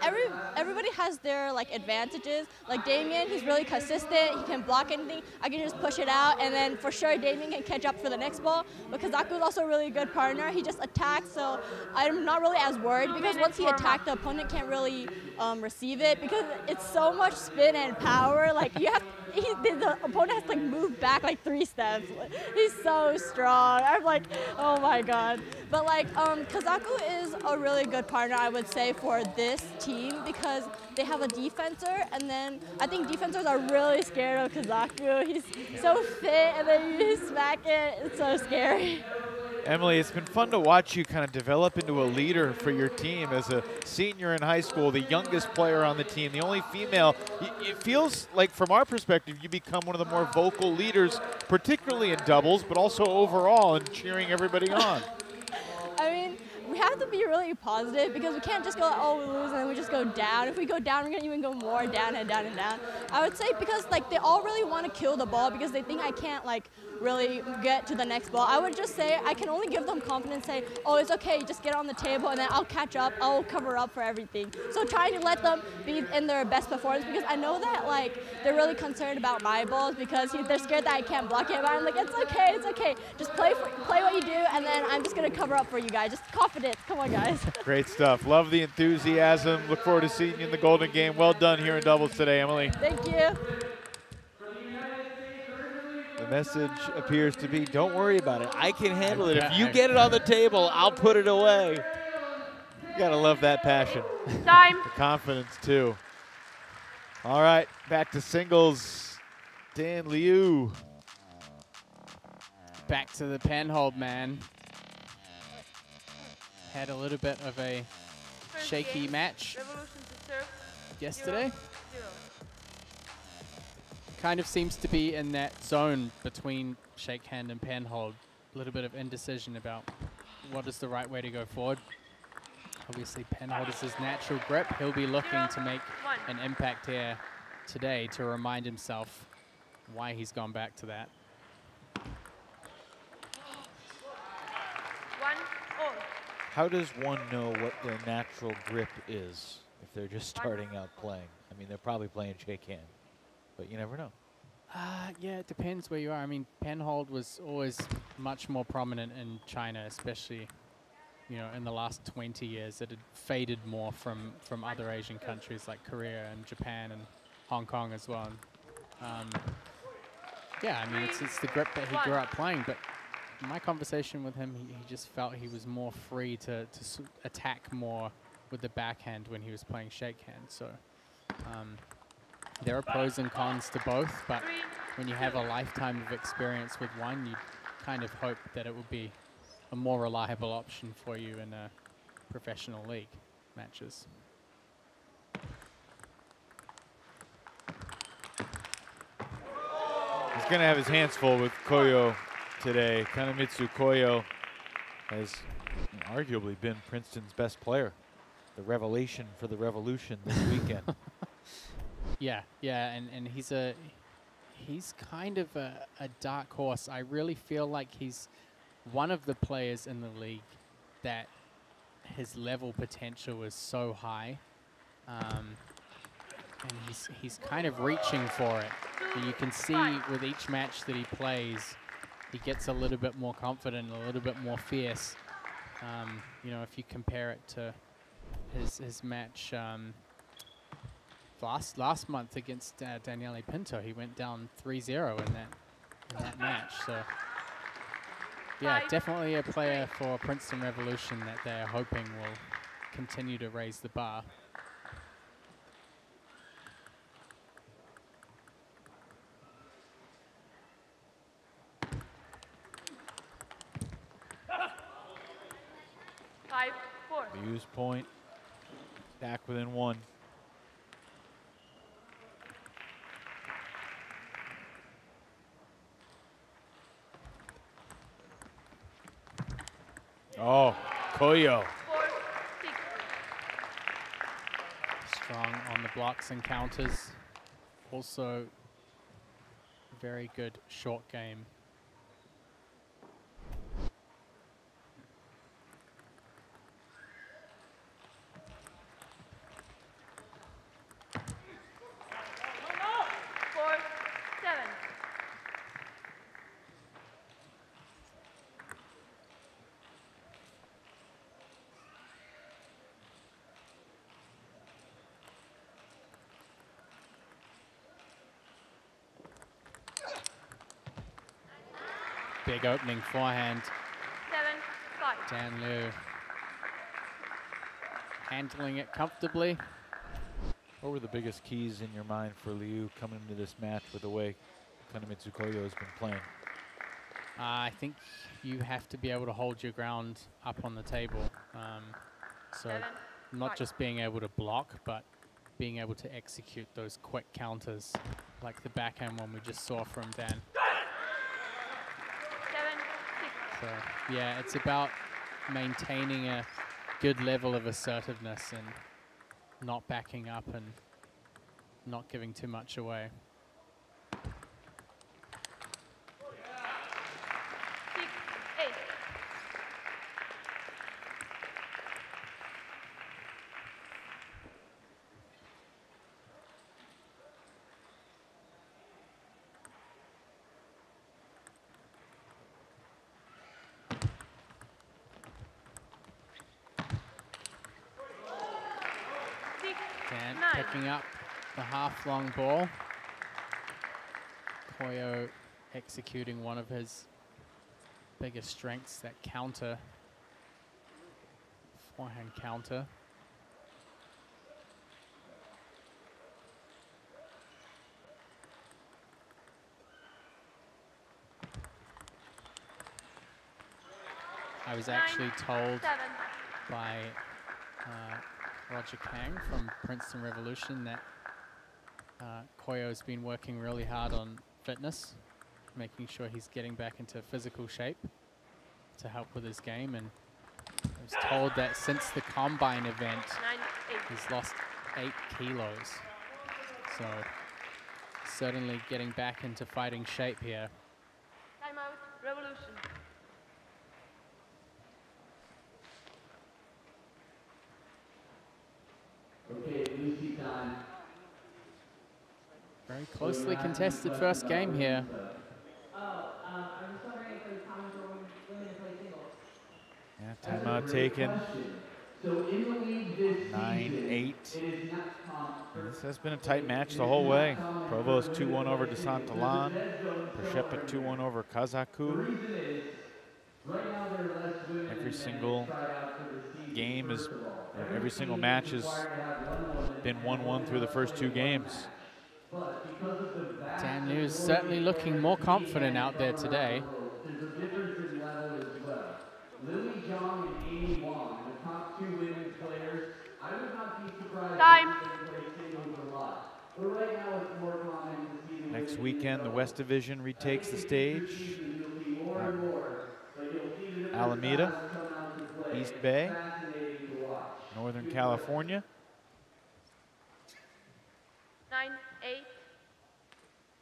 everybody has their like advantages. Like Damien, he's really consistent. He can block anything. I can just push it out, and then for sure Damien can catch up for the next ball. But Kazaku is also a really good partner. He just attacks, so I'm not really as worried, because once he attacks, the opponent can't really receive it, because it's so much spin and power. Like you have. The opponent has to like move back like 3 steps. He's so strong. I'm like, oh my god. But like, Kazaku is a really good partner, I would say, for this team, because they have a defensor, and then I think defensors are really scared of Kazaku. He's so fit, and then you smack it. It's so scary. Emily, it's been fun to watch you kind of develop into a leader for your team as a senior in high school, the youngest player on the team, the only female. It feels like, from our perspective, you become one of the more vocal leaders, particularly in doubles, but also overall in cheering everybody on. I mean, we have to be really positive, because we can't just go, oh, we lose, and then we just go down. If we go down, we're going to even go more down and down and down. I would say because like they all really want to kill the ball, because they think I can't like really get to the next ball. I would just say I can only give them confidence, say, oh, it's okay, just get on the table, and then I'll catch up, I'll cover up for everything. So trying to let them be in their best performance, because I know that like they're really concerned about my balls, because they're scared that I can't block it. But I'm like, it's okay, just play what you do, and then I'm just gonna cover up for you guys. Just confidence, come on guys. Great stuff. Love the enthusiasm. Look forward to seeing you in the Golden Game. Well done here in doubles today, Emily. Thank you. The message appears to be, don't worry about it. I can handle it. If you get it on the table, I'll put it away. You gotta love that passion. Time. The confidence, too. All right, back to singles. Dan Liu. Back to the penhold, man. Had a little bit of a shaky match yesterday. Kind of seems to be in that zone between shakehand and penhold. A little bit of indecision about what is the right way to go forward. Obviously, penhold is his natural grip. He'll be looking to make an impact here today to remind himself why he's gone back to that. How does one know what their natural grip is if they're just starting out playing? I mean, they're probably playing shakehand, but you never know. Yeah, it depends where you are. I mean, penhold was always much more prominent in China, especially, you know, in the last 20 years. It had faded more from other Asian countries like Korea and Japan and Hong Kong as well. Yeah, I mean, it's the grip that he grew up playing, but in my conversation with him, he just felt he was more free to attack more with the backhand when he was playing shakehand. So there are pros and cons to both, but when you have a lifetime of experience with one, you kind of hope that it will be a more reliable option for you in a professional league matches. He's going to have his hands full with Koyo today. Kanemitsu Koyo has Arguably been Princeton's best player. The revelation for the Revolution this weekend. Yeah, and he's kind of a dark horse. I really feel like he's one of the players in the league that his level potential is so high, and he's kind of reaching for it. And you can see with each match that he plays, he gets a little bit more confident, a little bit more fierce. You know, if you compare it to his match last month against Daniele Pinto, he went down 3-0 in that match. So yeah, definitely a player for Princeton Revolution that they're hoping will continue to raise the bar. Use point. Back within one. Oh, Koyo. Strong on the blocks and counters. Also, very good short game. Big opening forehand. 7-5. Dan Liu handling it comfortably. What were the biggest keys in your mind for Liu coming into this match with the way Kanemitsu Koyo has been playing? I think you have to be able to hold your ground up on the table. So not just being able to block, but being able to execute those quick counters, like the backhand one we just saw from Dan. So yeah, it's about maintaining a good level of assertiveness and not backing up and not giving too much away. Dan picking up the half-long ball. Koyo executing one of his biggest strengths, that counter, forehand counter. I was actually told by Roger Kang from Princeton Revolution that Koyo's been working really hard on fitness, making sure he's getting back into physical shape to help with his game. And I was told that since the Combine event, he's lost 8 kilos. So certainly getting back into fighting shape here. Timeout, Revolution. Very closely contested first game here. Yeah, timeout taken. 9-8. This has been a tight match the whole way. Provost 2-1 over Desantalan. Pershepa 2-1 over Kazaku. Every single game is, or every single match has been 1-1 through the first 2 games. Dan Liu is certainly looking more confident out there today. There's a difference in level as well. Lily Zhang and Amy Wong, the top 2 women's players, I would not be surprised if they play singles a lot. But right now it's more common to see the Next weekend, the West Division retakes the stage. Alameda. East Bay, Northern California. 9-8.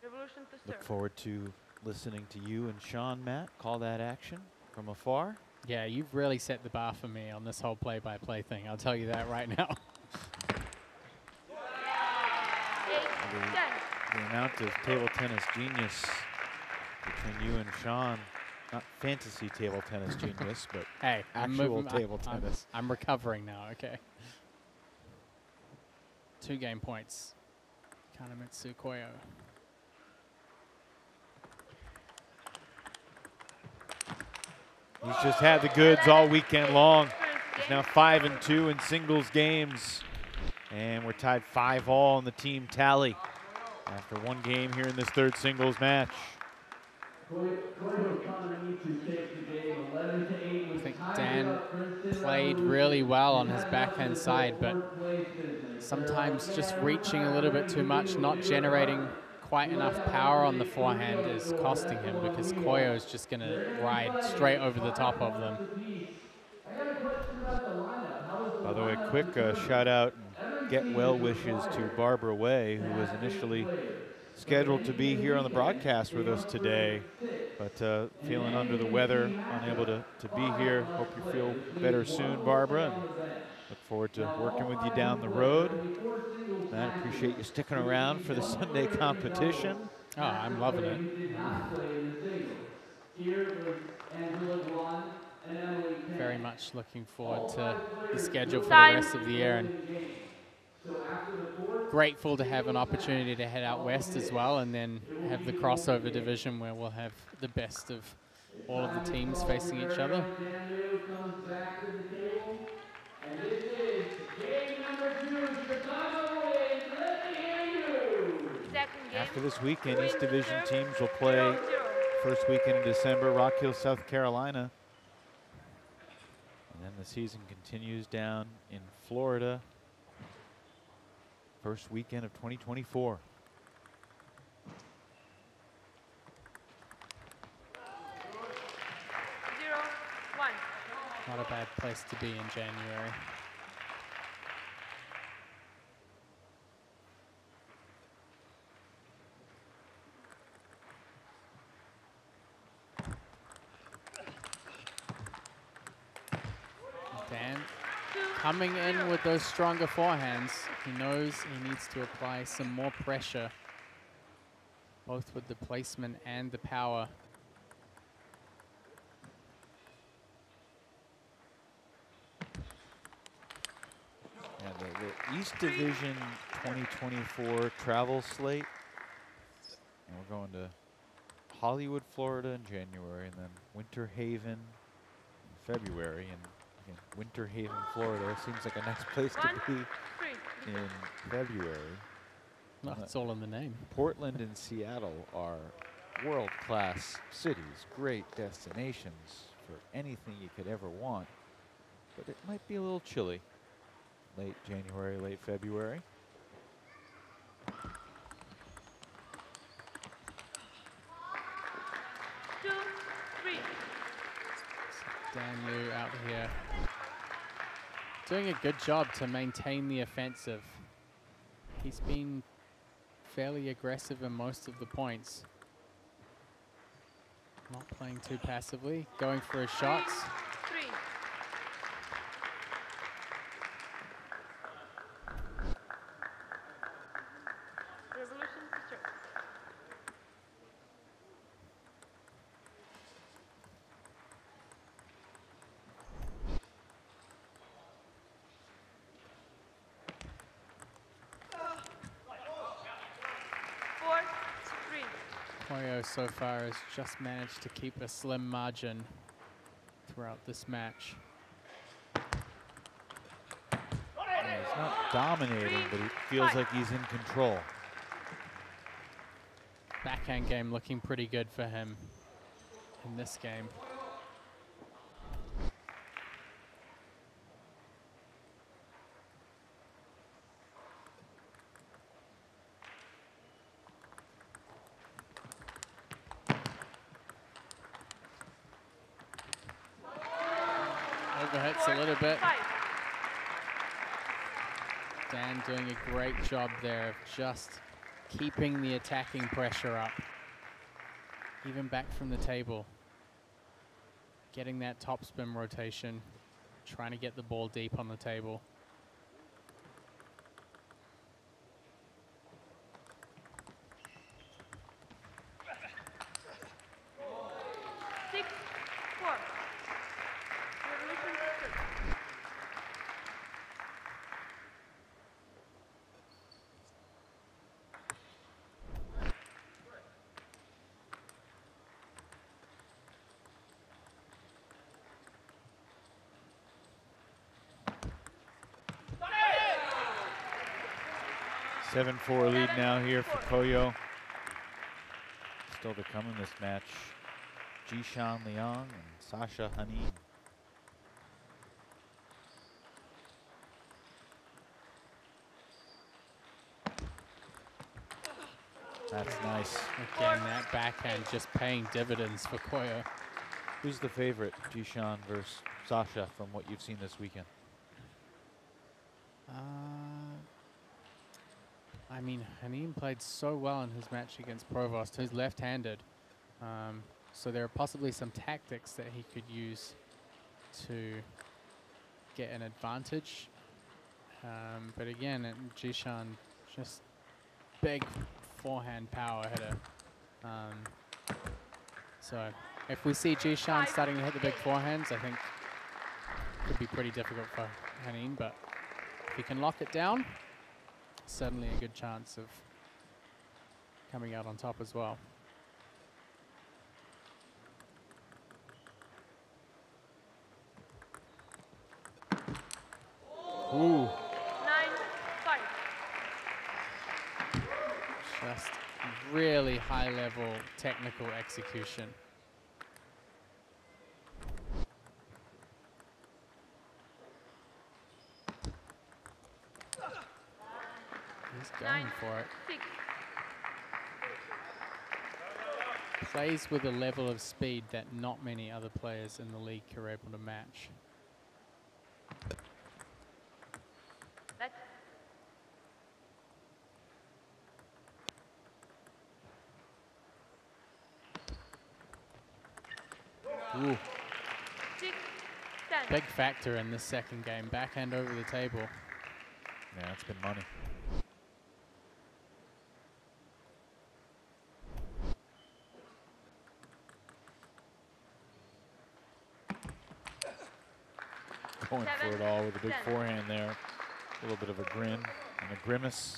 Revolution to serve. Look forward to listening to you and Sean, Matt, call that action from afar. Yeah, you've really set the bar for me on this whole play-by-play thing. I'll tell you that right now. 8-10. The amount of table tennis genius between you and Sean, not fantasy table tennis genius, but hey, actual table tennis. I'm recovering now, okay. 2 game points. Kanemitsu Koyo. He's just had the goods all weekend long. He's now 5-2 in singles games. And we're tied 5-all in the team tally after 1 game here in this 3rd singles match. I think Dan played really well on his backhand side, but sometimes just reaching a little bit too much, not generating quite enough power on the forehand is costing him, because Koyo is just going to ride straight over the top of them. By the way, quick shout out and get well wishes to Barbara Way, who was initially scheduled to be here on the broadcast with us today, but feeling under the weather, unable to be here. Hope you feel better soon, Barbara, and look forward to working with you down the road. Matt, appreciate you sticking around for the Sunday competition. Oh, I'm loving it. Very much looking forward to the schedule for the rest of the year, and grateful to have an opportunity to head out west as well, and then have the crossover division where we'll have the best of all of the teams facing each other. After this weekend, East Division teams will play first weekend in December, Rock Hill, South Carolina. And then the season continues down in Florida. First weekend of 2024. Not a bad place to be in January. Dan coming in with those stronger forehands. He knows he needs to apply some more pressure, both with the placement and the power. The East Division 2024 travel slate. And we're going to Hollywood, Florida in January, and then Winter Haven in February. And again, Winter Haven, Florida seems like a nice place to be in February. Well, it's all in the name. Portland and Seattle are world-class cities, great destinations for anything you could ever want. But it might be a little chilly. Late January, late February. Dan Liu out here doing a good job to maintain the offensive. He's been fairly aggressive in most of the points. Not playing too passively, going for his shots. Koyo so far has just managed to keep a slim margin throughout this match. Yeah, he's not dominating, but he feels like he's in control. Backhand game looking pretty good for him in this game. overhits a little bit. Dan doing a great job there of just keeping the attacking pressure up. Even back from the table. Getting that topspin rotation. Trying to get the ball deep on the table. Seven 4 lead now here for Koyo. Still to come in this match, Jishan Liang and Sasha Hanin. That's nice. Again, that backhand just paying dividends for Koyo. Who's the favorite, Jishan versus Sasha, from what you've seen this weekend? I mean, Hanin played so well in his match against Provost, who's left-handed. So there are possibly some tactics that he could use to get an advantage. But again, Jishan, just big forehand power hitter. So if we see Jishan starting to hit the big forehands, I think it could be pretty difficult for Hanin. But if he can lock it down, certainly a good chance of coming out on top as well. Ooh. 9-5. Just really high level technical execution. He's going for it. 6. Plays with a level of speed that not many other players in the league are able to match. Ooh. 6-10. Big factor in this second game. Backhand over the table. Yeah, it's been money. Going for it all with a big forehand there. A little bit of a grin and a grimace.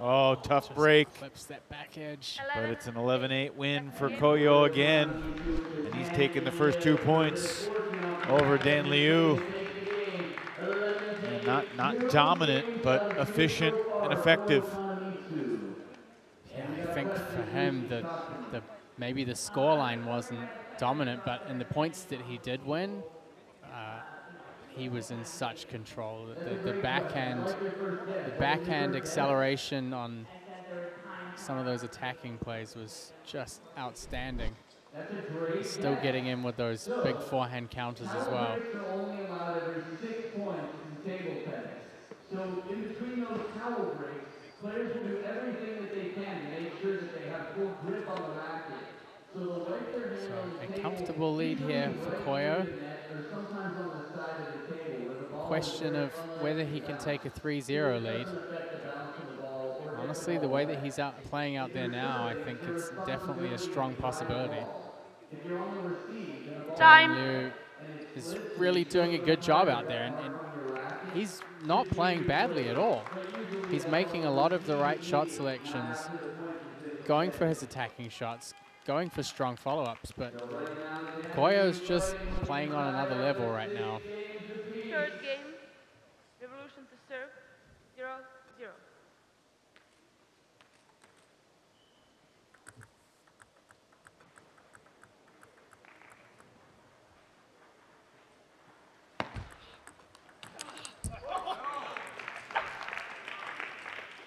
Oh, tough Just break. Clips that back edge. But it's an 11-8 win for Koyo again. And he's taken the first 2 points over Dan Liu. And not dominant, but efficient and effective. Yeah, I think for him, maybe the scoreline wasn't dominant, but in the points that he did win, he was in such control. The backhand acceleration on some of those attacking plays was just outstanding. He's still getting in with those big forehand counters as well. So in between those towel breaks, players will do everything that they can to make sure that they have full grip on the racket. So the way they're A comfortable lead here for Koyo. Question of whether he can take a 3-0 lead. Honestly, the way that he's playing out there now, I think it's definitely a strong possibility. Time. Liu is really doing a good job out there, and he's not playing badly at all. He's making a lot of the right shot selections. going for his attacking shots, going for strong follow-ups, but Koyo's just playing on another level right now. Third game, Revolution to serve, 0-0.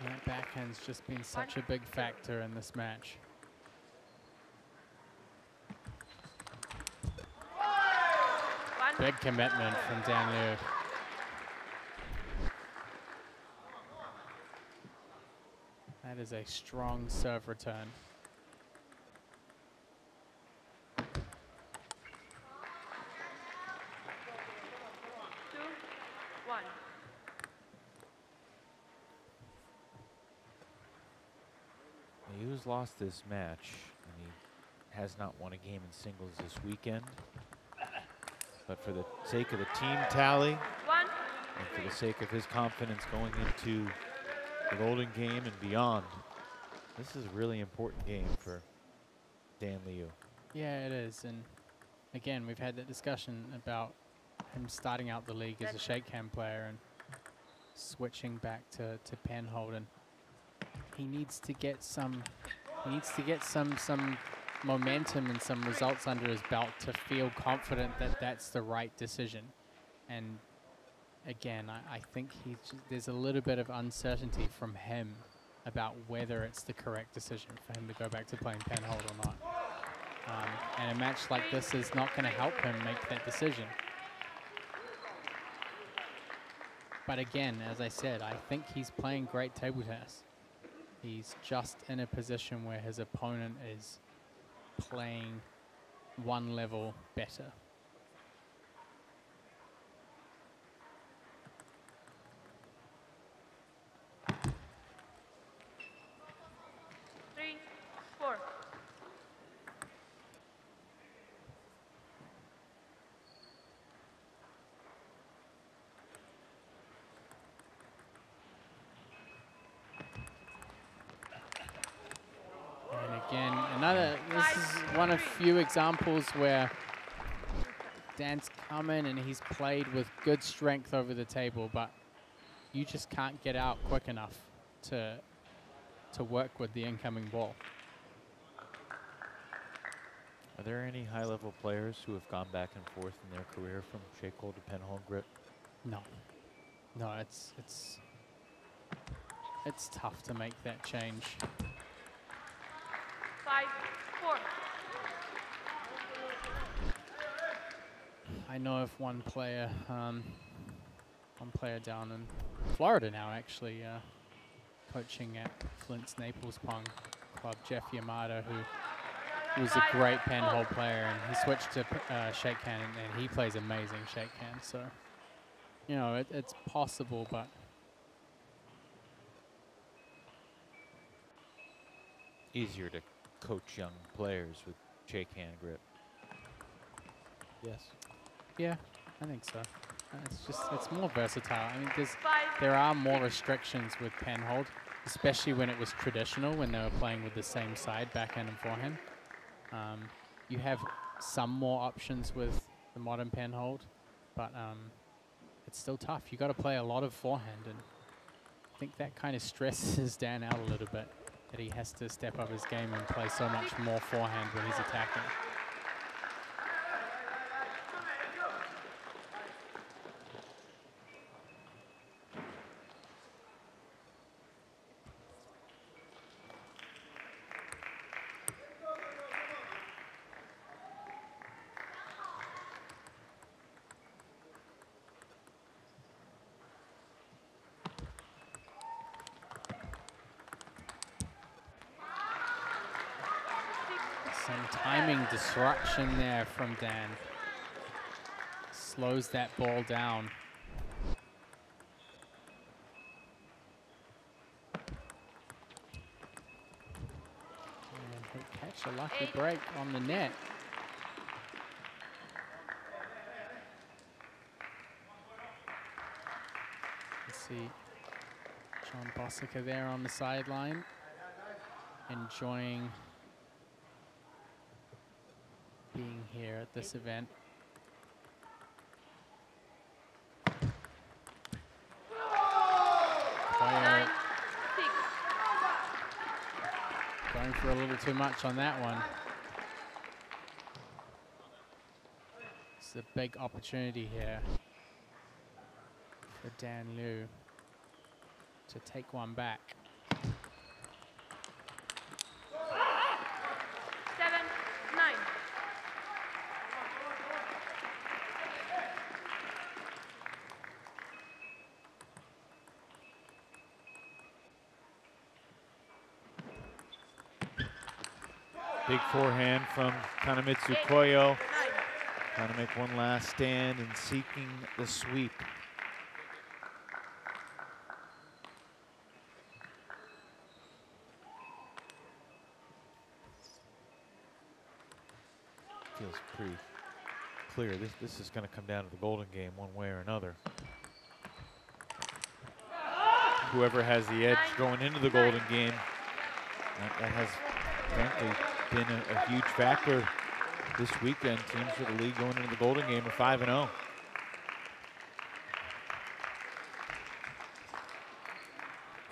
That backhand's just been such a big factor in this match. Big commitment from Dan Liu. That is a strong serve return. Liu's lost this match, and he has not won a game in singles this weekend. But for the sake of the team tally, and for the sake of his confidence going into the Golden Game and beyond, this is a really important game for Dan Liu. Yeah, it is. And again, we've had that discussion about him starting out the league as a shakehand player and switching back to penhold. And he needs to get some momentum and some results under his belt to feel confident that that's the right decision. And again, I think there's a little bit of uncertainty from him about whether it's the correct decision for him to go back to playing penhold or not. And a match like this is not going to help him make that decision. But again, as I said, I think he's playing great table tennis. He's just in a position where his opponent is playing one level better. Again, this is one of few examples where Dan's come in and he's played with good strength over the table, but you just can't get out quick enough to work with the incoming ball. Are there any high-level players who have gone back and forth in their career from shake hold to penhold grip? No. No, it's tough to make that change. 5-4. I know of one player down in Florida now, actually, coaching at Flint's Naples Pong Club, Jeff Yamada, who was a great penhold player, and he switched to shakehand, and he plays amazing shakehand. So, you know, it's possible, but easier to coach young players with shakehand grip. Yes. Yeah, I think so. It's more versatile. I mean, there are more restrictions with penhold, especially when it was traditional, when they were playing with the same side, backhand and forehand. You have some more options with the modern penhold, but it's still tough. You got to play a lot of forehand, and I think that kind of stresses Dan out a little bit, that he has to step up his game and play so much more forehand when he's attacking. Some timing disruption there from Dan. Slows that ball down. And he'll catch a lucky break on the net. Let's see. John Bossica there on the sideline. enjoying being here at this event. Koyo going for a little too much on that one. It's a big opportunity here for Dan Liu to take one back. 7-9. Big forehand from Kanemitsu Koyo. Trying to make one last stand and seeking the sweep. Feels pretty clear. This is going to come down to the golden game one way or another. Whoever has the edge going into the golden game, that has frankly been a huge factor this weekend. Teams for the league going into the golden game are 5-0.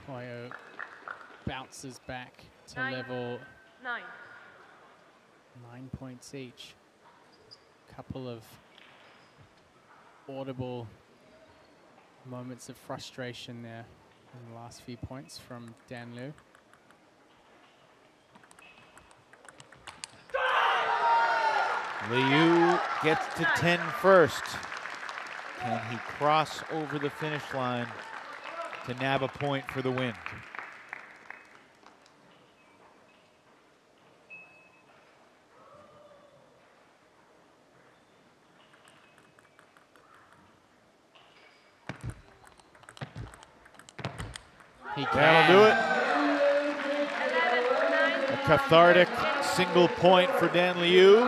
Koyo bounces back to level 9. 9 points each. Couple of audible moments of frustration there in the last few points from Dan Liu. Liu gets to 10 first. Can he cross over the finish line to nab a point for the win? That'll do it. A cathartic single point for Dan Liu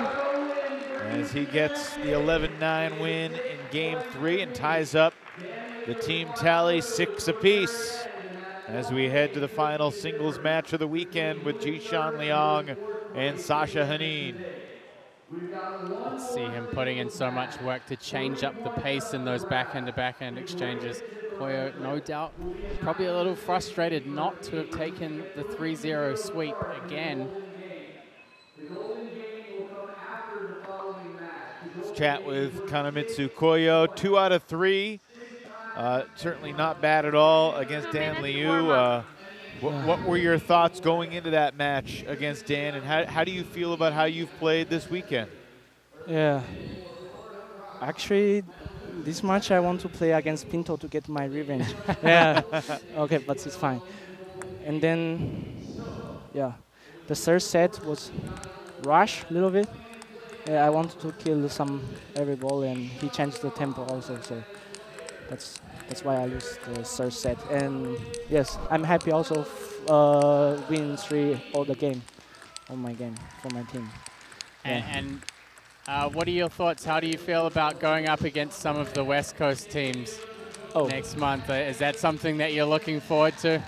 as he gets the 11-9 win in game 3 and ties up the team tally 6 apiece as we head to the final singles match of the weekend with Jishan Liang and Sasha Henin. Let's see him putting in so much work to change up the pace in those backhand-to-backhand exchanges. Koyo, no doubt, probably a little frustrated not to have taken the 3-0 sweep again. Let's chat with Kanemitsu Koyo. 2 out of 3. Certainly not bad at all against Dan Liu. What were your thoughts going into that match against Dan, and how do you feel about how you've played this weekend? Yeah, actually, this match I want to play against Pinto to get my revenge. Yeah, okay, but it's fine. And then, yeah, the third set was rush a little bit. Yeah, I wanted to kill every ball, and he changed the tempo also. So that's why I lose the third set. And yes, I'm happy also win 3 all the game on my game for my team. And what are your thoughts? How do you feel about going up against some of the West Coast teams next month? Is that something that you're looking forward to?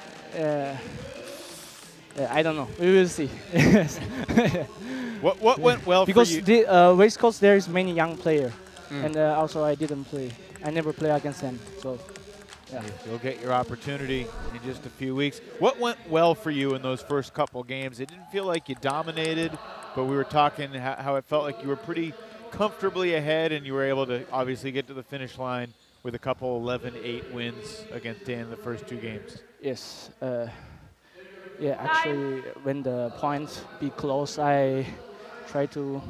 I don't know. We will see. What went well because for you? Because the West Coast, there is many young players. And also I didn't play. I never play against them. So, yeah. You'll get your opportunity in just a few weeks. What went well for you in those first couple games? It didn't feel like you dominated, but we were talking how it felt like you were pretty comfortably ahead, and you were able to obviously get to the finish line with a couple 11-8 wins against Dan in the first 2 games. Yes. Yeah, actually, when the points be close, I try to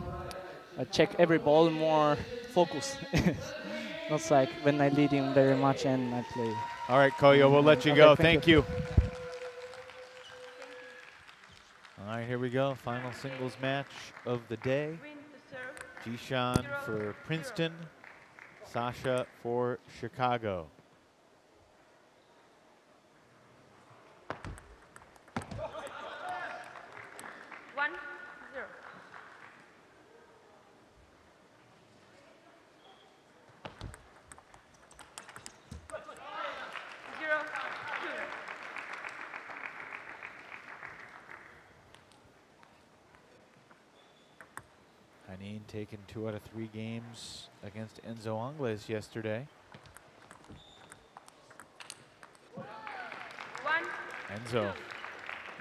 check every ball more focus. Not like when I lead him very much and I play. All right, Koyo, we'll let you go. Thank you. All right, here we go. Final singles match of the day. Jishan for Princeton, Sasha for Chicago. Haneen taking 2 out of 3 games against Enzo Angles yesterday. 1, Enzo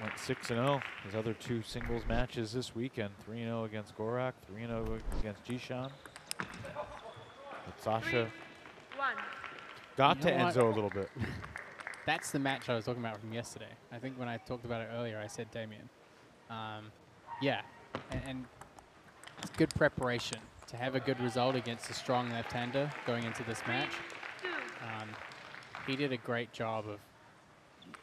went 6-0. His other 2 singles matches this weekend, 3-0 against Gorak, 3-0 against Jishan. But Sasha 1. got to You know what? Enzo a little bit. That's the match I was talking about from yesterday. I think when I talked about it earlier, I said Damien. Yeah, and it's good preparation to have a good result against a strong left-hander going into this match. 2. He did a great job of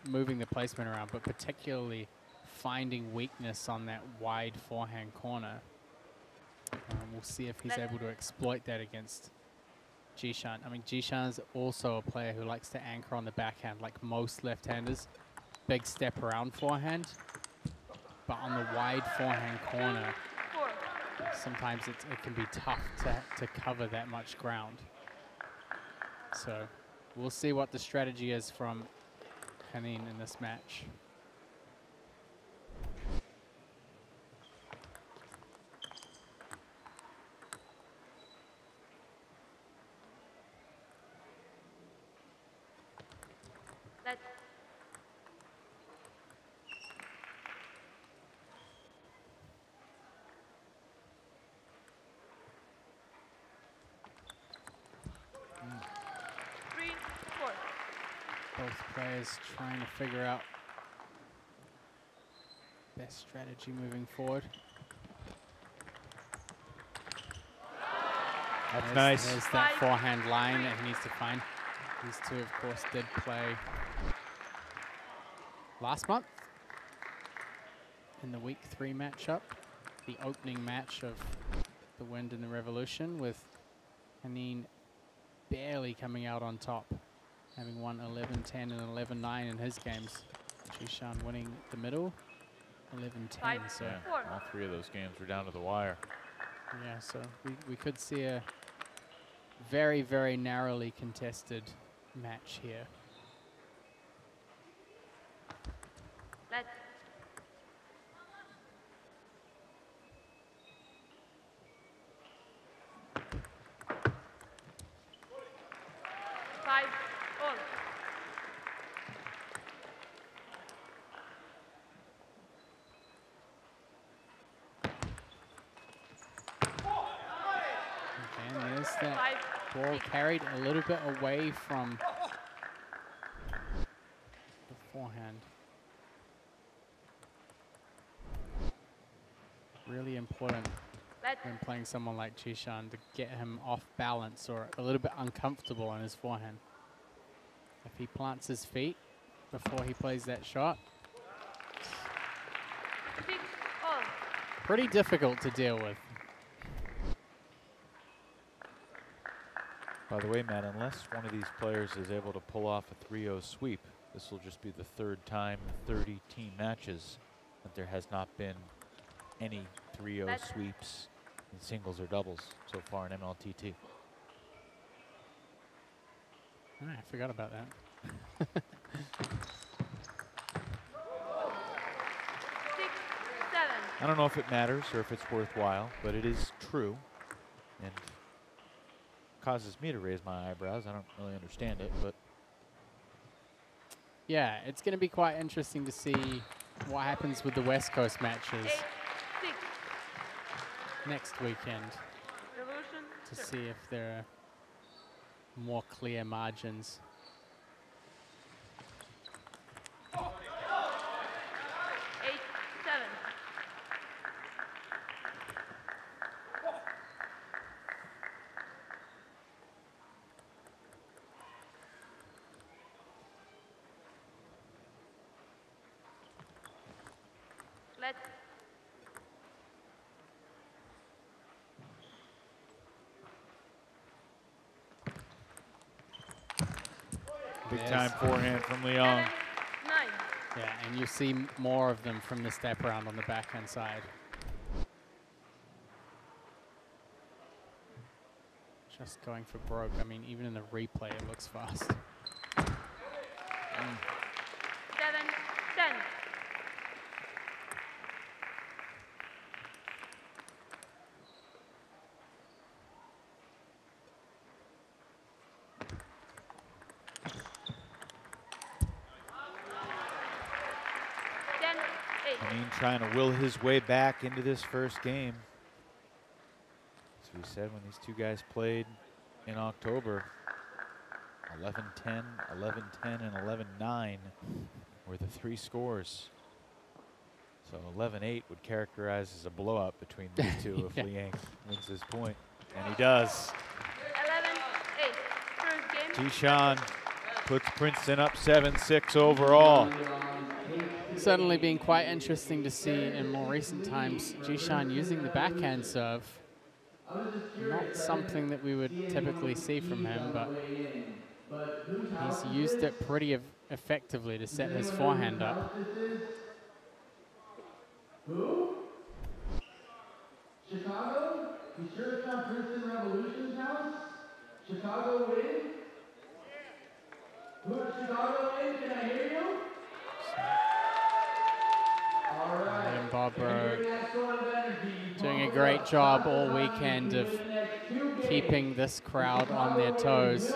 moving the placement around, but particularly finding weakness on that wide forehand corner. We'll see if he's able to exploit that against Jishan. I mean, Jishan's also a player who likes to anchor on the backhand like most left-handers. Big step around forehand. But on the wide forehand corner, 4. sometimes it can be tough to cover that much ground. So we'll see what the strategy is from Haneen in this match. Let's. Three, 4. Both players trying to figure out best strategy moving forward. That's nice. There's that forehand line that he needs to find. These two, of course, did play last month in the week 3 matchup, the opening match of the Wind and the Revolution, with Haneen barely coming out on top, having won 11-10 and 11-9 in his games. Jishan winning the middle, 11-10. So Yeah, all 3 of those games were down to the wire. yeah, so we could see a very, very narrowly contested match here. Let's. 5, all. And there's that 5, ball 6. carried a little bit away from the forehand. Really important Let's. when playing someone like Jishan to get him off balance or a little bit uncomfortable on his forehand. If he plants his feet before he plays that shot, 6, all. pretty difficult to deal with. By the way, Matt, unless one of these players is able to pull off a 3-0 sweep, this will just be the 3rd time in 30 team matches that there has not been any 3-0 sweeps in singles or doubles so far in MLTT. I forgot about that. 6, 7. I don't know if it matters or if it's worthwhile, but it is true and causes me to raise my eyebrows. I don't really understand it, but Yeah, it's going to be quite interesting to see what happens with the West Coast matches 8, 6. next weekend Revolution. to serve. see if there are more clear margins. 8, 7. Let's. big Yes. time forehand from Leong. 9. Yeah, and you see more of them from the step around on the backhand side. Just going for broke. I mean, even in the replay, it looks fast. 7, 10. Haneen trying to will his way back into this first game. As we said, when these two guys played in October, 11-10, 11-10, and 11-9 were the three scores. So 11-8 would characterize as a blowout between these two if Liang wins this point, and he does. 11-8. First game. Jishan puts Princeton up 7-6 overall. Certainly been quite interesting to see in more recent times Jishan using the backhand serve. Not something that we would typically see from him, but he's used it pretty effectively to set his forehand up. Who? Chicago? You sure it's not Princeton Revolution's house? Chicago win? Who is Chicago win? Can I hear you? All right. And Barbaro doing a great job all weekend of keeping this crowd on their toes,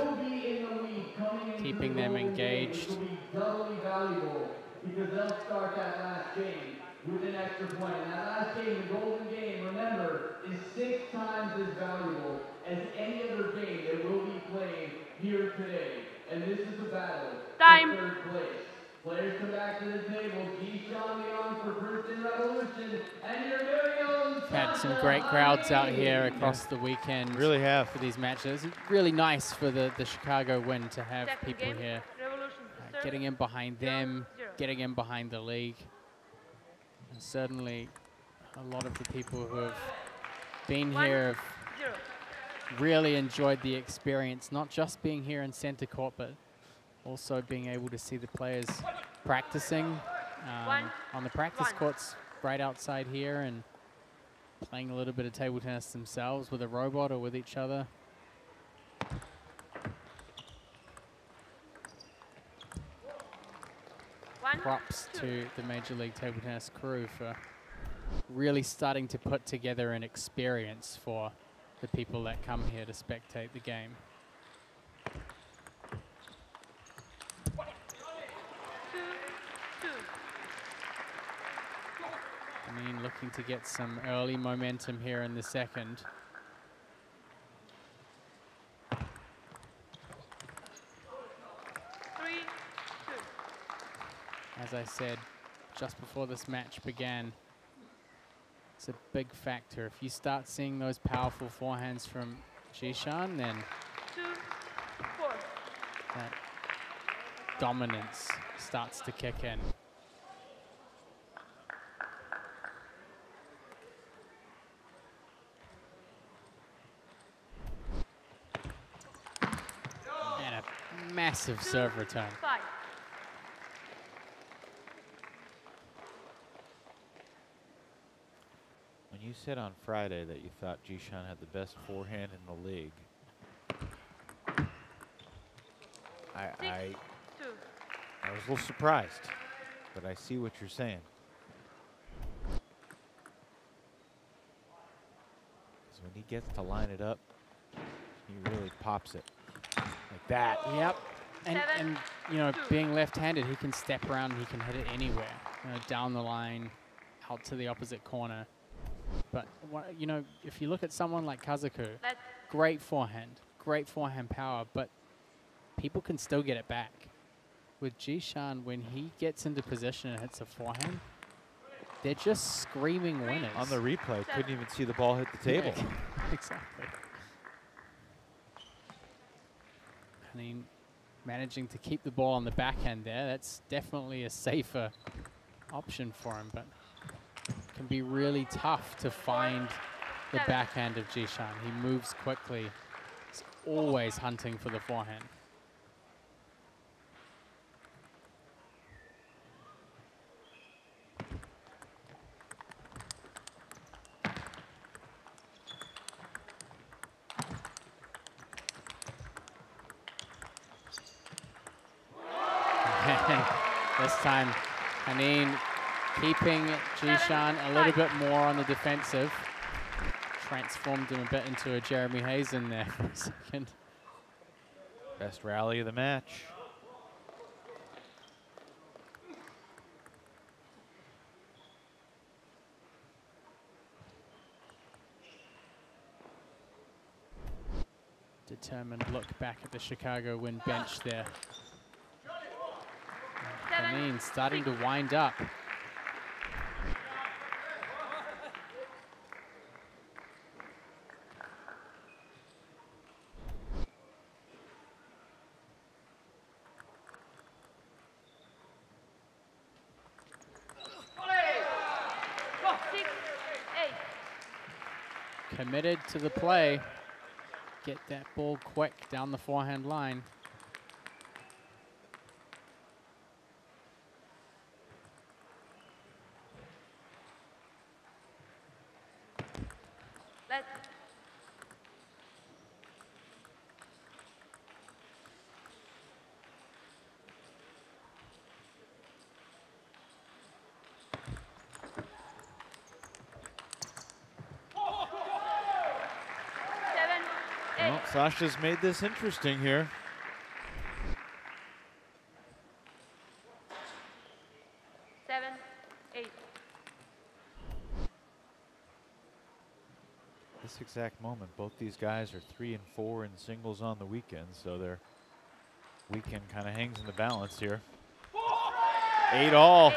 keeping them engaged. Doubly valuable because they'll start that last game with an extra point. And that last game, the golden game, remember, is 6 times as valuable as any other game that will be played here today. And this is a battle Time. for third place. Players come back to the table. Jishan Liang for Princeton Revolution. And your very own. Had some great crowds out here across the weekend. Really have. For these matches. It's really nice for the Chicago win to have Second people game, here Revolution to serve. getting in behind them, 0-0. getting in behind the league. And certainly a lot of the people who have been here 1-0. have really enjoyed the experience, not just being here in center court, but also being able to see the players practicing on the practice courts right outside here and playing a little bit of table tennis themselves with a robot or with each other. Props to the Major League Table Tennis crew for really starting to put together an experience for the people that come here to spectate the game. I mean, looking to get some early momentum here in the second. As I said just before this match began, it's a big factor. If you start seeing those powerful forehands from Jishan, then that dominance starts to kick in. And a massive serve return. When you said on Friday that you thought Jishan had the best forehand in the league, I was a little surprised, but I see what you're saying. Because when he gets to line it up, he really pops it like that. Yep. And you know, being left-handed, he can step around and he can hit it anywhere. You know, down the line, out to the opposite corner. But, you know, if you look at someone like Kazaku, great forehand power, but people can still get it back. With Jishan, when he gets into position and hits a forehand, they're just screaming winners. On the replay, couldn't even see the ball hit the table. Yeah, exactly. I mean, managing to keep the ball on the backhand there, that's definitely a safer option for him, but can be really tough to find the backhand of Jishan. He moves quickly. He's always hunting for the forehand. This time, Haneen keeping Jishan a little bit more on the defensive. Transformed him a bit into a Jeremy Hazen there for a second. Best rally of the match. determined look back at the Chicago Wind bench there. 7, Haneen starting to wind up. Committed to the play. Get that ball quick down the forehand line. Let's. Well, Sasha's made this interesting here. This exact moment, both these guys are 3 and 4 in singles on the weekend, so their weekend kind of hangs in the balance here. 8-all.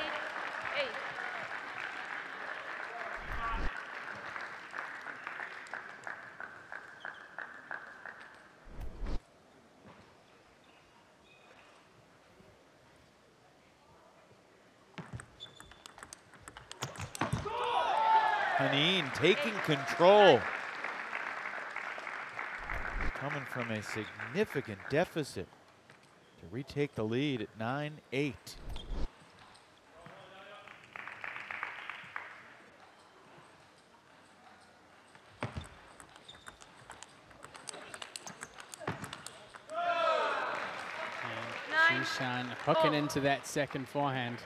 Haneen taking control. Coming from a significant deficit to retake the lead at 9-8. Jishan hooking into that second forehand.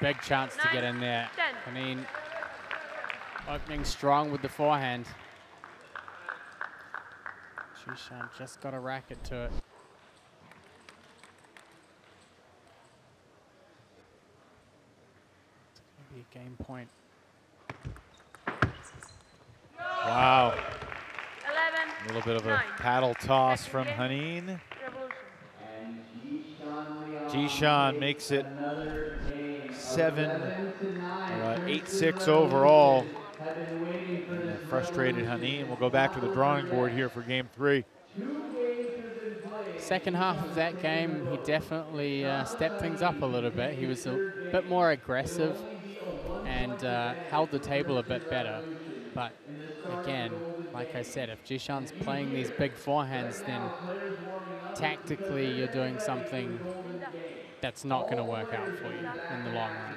Big chance to get in there. I mean, opening strong with the forehand. Jishan just got a racket to it. It's going to be a game point. Wow. 11, A little bit of a 9. paddle toss Second from game, Haneen. Revolution. Jishan makes it 8-6 overall. And that frustrated Haneen will go back to the drawing board here for game 3. Second half of that game, he definitely stepped things up a little bit. He was a bit more aggressive and held the table a bit better. But again, like I said, if Jishan's playing these big forehands, then tactically you're doing something that's not going to work out for you in the long run.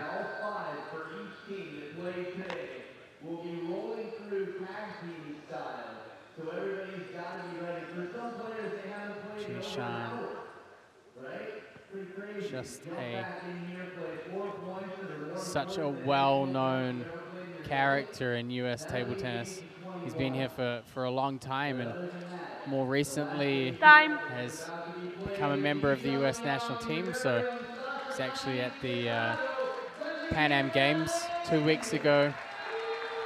We'll be rolling through tag team style, so everybody's got to be ready. For some players, they haven't played in over an hour, right? Pretty crazy. Just back in here, play 4 points for the such a well-known character in U.S. table tennis. He's been here for a long time, and more recently has become a member of the U.S. national team. So he's actually at the Pan Am Games 2 weeks ago,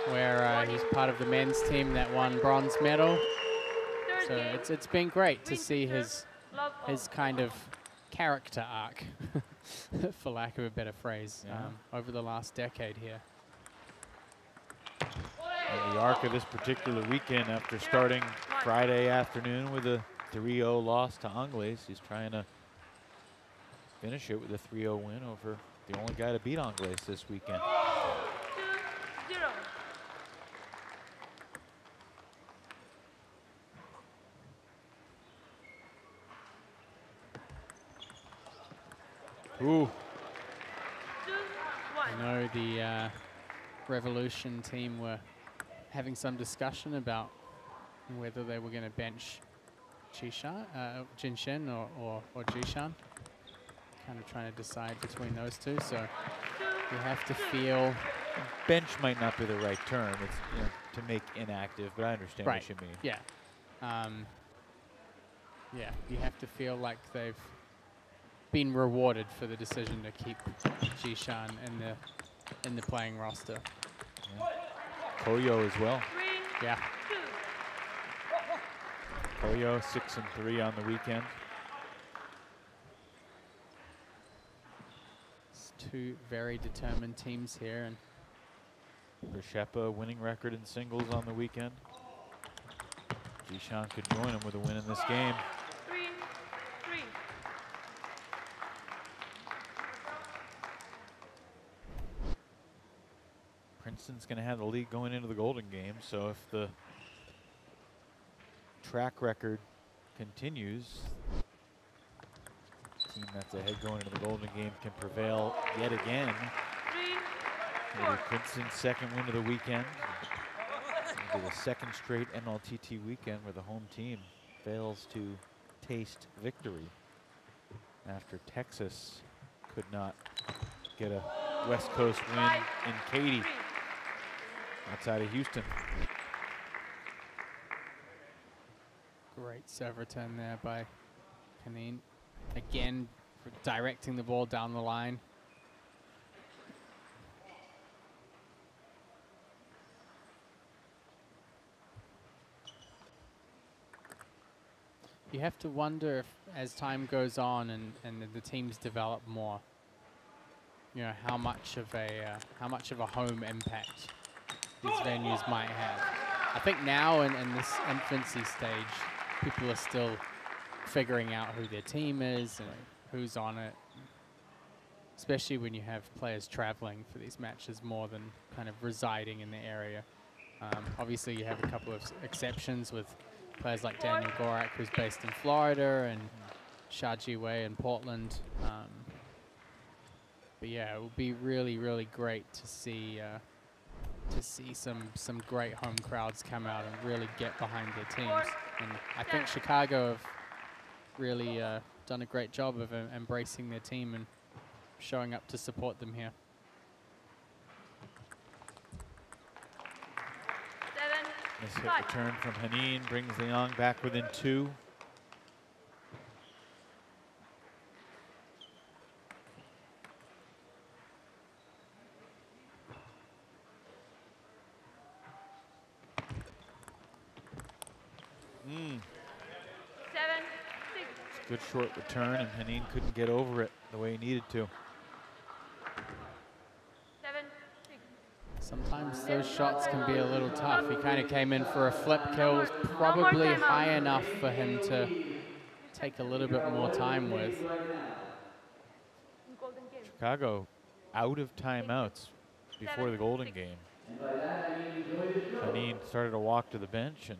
where he's part of the men's team that won bronze medal. So it's been great to see his kind of character arc, for lack of a better phrase, over the last decade here. And the arc of this particular weekend, after starting Friday afternoon with a 3-0 loss to Angles, he's trying to finish it with a 3-0 win over the only guy to beat Angles this weekend. 2-1. Ooh. I know the Revolution team were having some discussion about whether they were going to bench Jinshin or Jishan. Kind of trying to decide between those two. So you have to feel. Bench might not be the right term. It's to make inactive, but I understand what you mean. Yeah. Yeah, you have to feel like they've been rewarded for the decision to keep Jishan in the playing roster. Yeah. Koyo as well. Yeah. Koyo 6-3 on the weekend. It's two very determined teams here, and Reshepa winning record in singles on the weekend. Jishan could join him with a win in this game. 3-3. Princeton's going to have the lead going into the Golden Game, so if the track record continues, the team that's ahead going into the Golden Game can prevail yet again. Maybe Princeton's second win of the weekend. It'll be the second straight MLTT weekend where the home team fails to taste victory after Texas could not get a West Coast win in Katy outside of Houston. great serve return there by Kanine. Again, directing the ball down the line. You have to wonder if, as time goes on and the teams develop more, you know, how much of a home impact these venues might have. I think now in this infancy stage, people are still figuring out who their team is and who's on it, especially when you have players traveling for these matches more than kind of residing in the area. Obviously, you have a couple of exceptions with players like Daniel Gorak, who's based in Florida, and Shaji Wei in Portland. But yeah, it would be really, really great to see some great home crowds come out and really get behind their teams. And I think Chicago have really done a great job of embracing their team and showing up to support them here. 7-5. This hit return from Hanine brings Liang back within 2. Mm. 7-6. Good short return, and Hanine couldn't get over it the way he needed to. 7-6. Sometimes those shots can be a little tough. He kind of came in for a flip kill. It was probably high enough for him to take a little bit more time with. Chicago out of timeouts before the Golden Game. Hanine started to walk to the bench and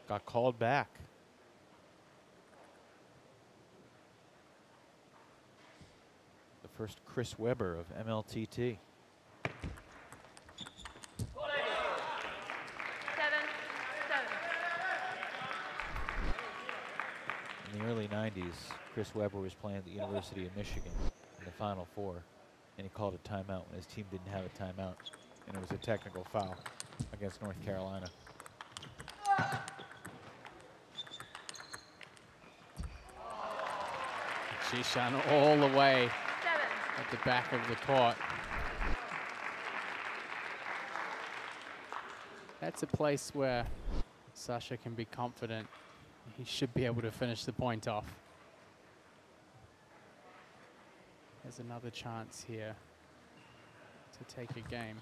got called back. The first Chris Webber of MLTT. 7-7. In the early 90s, Chris Webber was playing at the University of Michigan in the Final Four, and he called a timeout when his team didn't have a timeout, and it was a technical foul against North Carolina. Jishan all the way at the back of the court. That's a place where Sasha can be confident. He should be able to finish the point off. There's another chance here to take a game.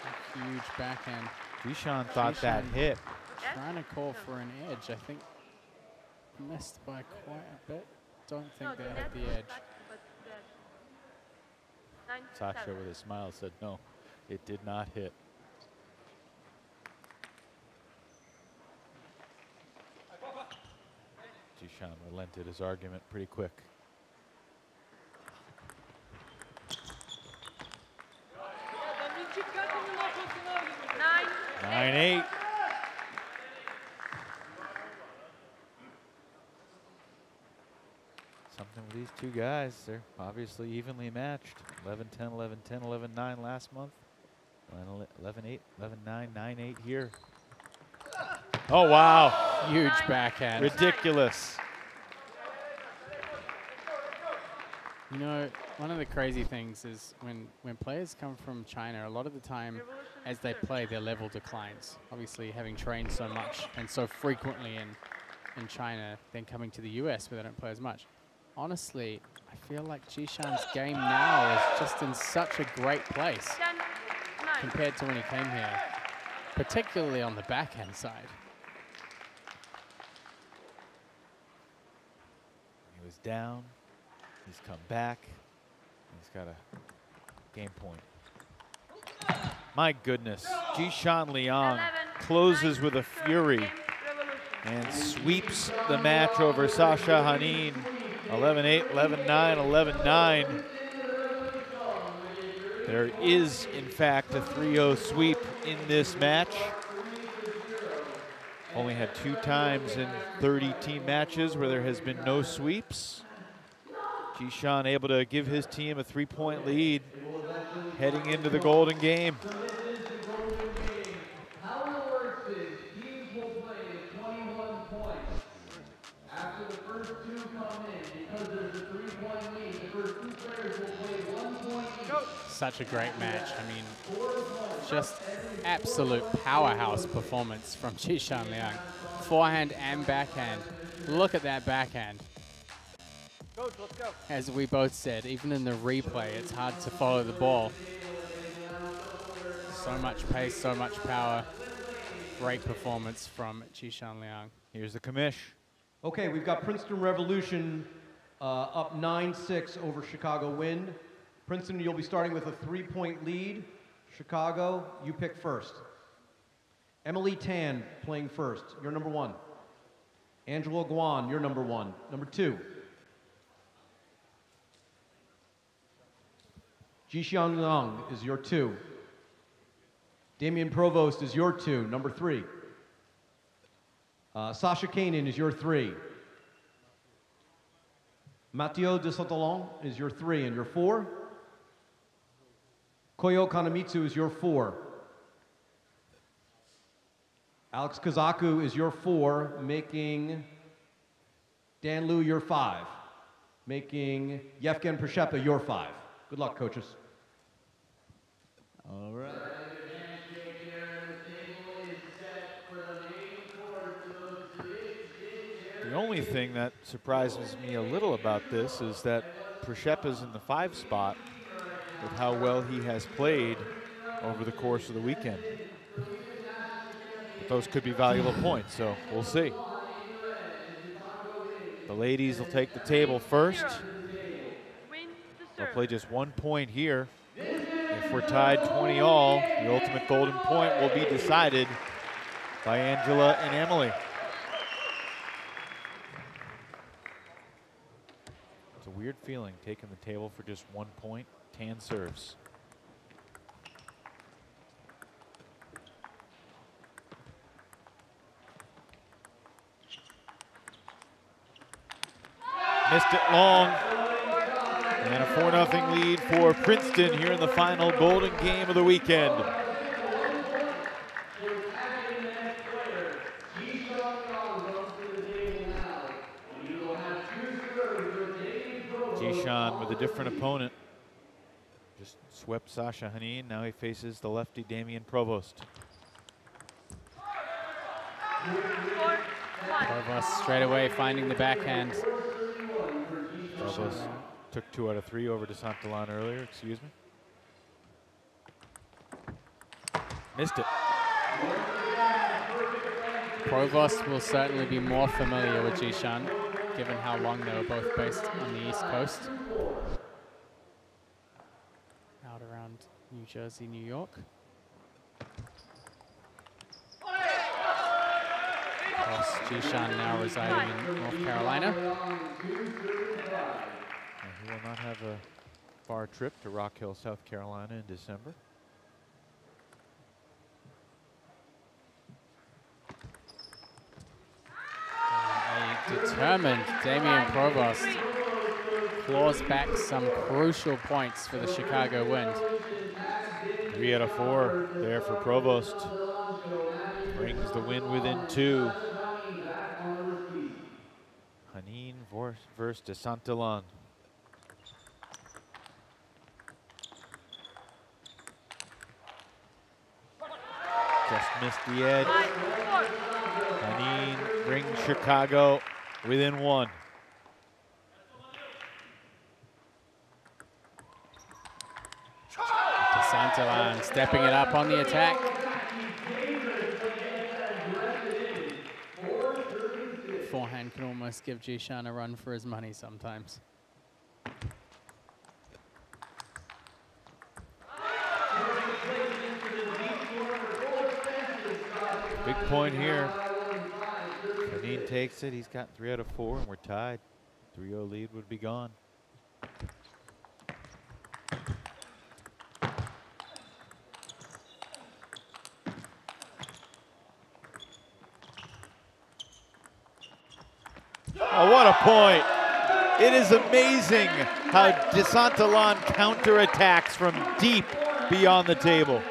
A huge backhand. Jishan thought that hit. Trying to call for an edge. I think missed by quite a bit. Don't think they had the edge. Sasha with a smile said no, it did not hit. Jishan relented his argument pretty quick. 11.8. Something with these two guys. They're obviously evenly matched. 11-10, 11-10, 11-9 last month. 11-8, 11-9, 9-8 here. Oh, wow. Huge backhand. Ridiculous. You know, one of the crazy things is when players come from China, a lot of the time as they play, their level declines. Obviously, having trained so much and so frequently in China, then coming to the US where they don't play as much. Honestly, I feel like Jishan's game now is just in such a great place compared to when he came here, particularly on the backhand side. He was down. He's come back. He's got a game point. My goodness. Jishan Liang closes with a fury and sweeps the match over Sasha Hanin. 11-8, 11-9, 11-9. There is, in fact, a 3-0 sweep in this match. Only had 2 times in 30 team matches where there has been no sweeps. Jishan able to give his team a 3-point lead heading into the golden game. Such a great match. I mean, just absolute powerhouse performance from Jishan Liang. Forehand and backhand. Look at that backhand. Coach, let's go. As we both said, even in the replay, it's hard to follow the ball. So much pace, so much power. Great performance from Jishan Liang. Here's the commish. Okay, we've got Princeton Revolution up 9-6 over Chicago Wind. Princeton, you'll be starting with a 3-point lead. Chicago, you pick first. Emily Tan playing first. You're number 1. Angela Guan, you're number 1. Number 2. Jishan Liang is your 2. Damian Provost is your 2, number 3. Sasha Kanin is your 3. Matteo de Sotalon is your 3 and your 4. Koyo Kanamitsu is your 4. Alex Kazaku is your 4, making Dan Liu your 5, making Yevgen Preshepa your 5. Good luck, coaches. All right. The only thing that surprises me a little about this is that Preshepa's in the 5 spot with how well he has played over the course of the weekend. But those could be valuable points, so we'll see. The ladies will take the table first. They'll play just 1 point here. If we're tied 20-all, the ultimate golden point will be decided by Angela and Emily. It's a weird feeling taking the table for just 1 point. Tan serves. Missed it long. And a 4-0 lead for Princeton here in the final golden game of the weekend. Jishan with a different opponent. Just swept Sasha Hanin. Now he faces the lefty Damian Provost. Provost straight away finding the backhand. Provost took 2 out of 3 over to Santalan earlier, excuse me. Missed it. Provost will certainly be more familiar with Jishan, given how long they were both based on the East Coast. Out around New Jersey, New York. Of course, Jishan now residing in North Carolina. And he will not have a far trip to Rock Hill, South Carolina in December. determined. Damian Provost claws back some crucial points for the Chicago Wind. 3 out of 4 there for Provost. Brings the Wind within 2. Hanin versus DeSantillan. Just missed the edge. Hanin brings Chicago within 1. DeSantillan stepping it up on the attack. Forehand can almost give Jishan a run for his money sometimes. Big point here. Hanin takes it. He's got 3 out of 4, and we're tied. 3-0 lead would be gone. Oh, what a point. It is amazing how DeSantillan counterattacks from deep beyond the table.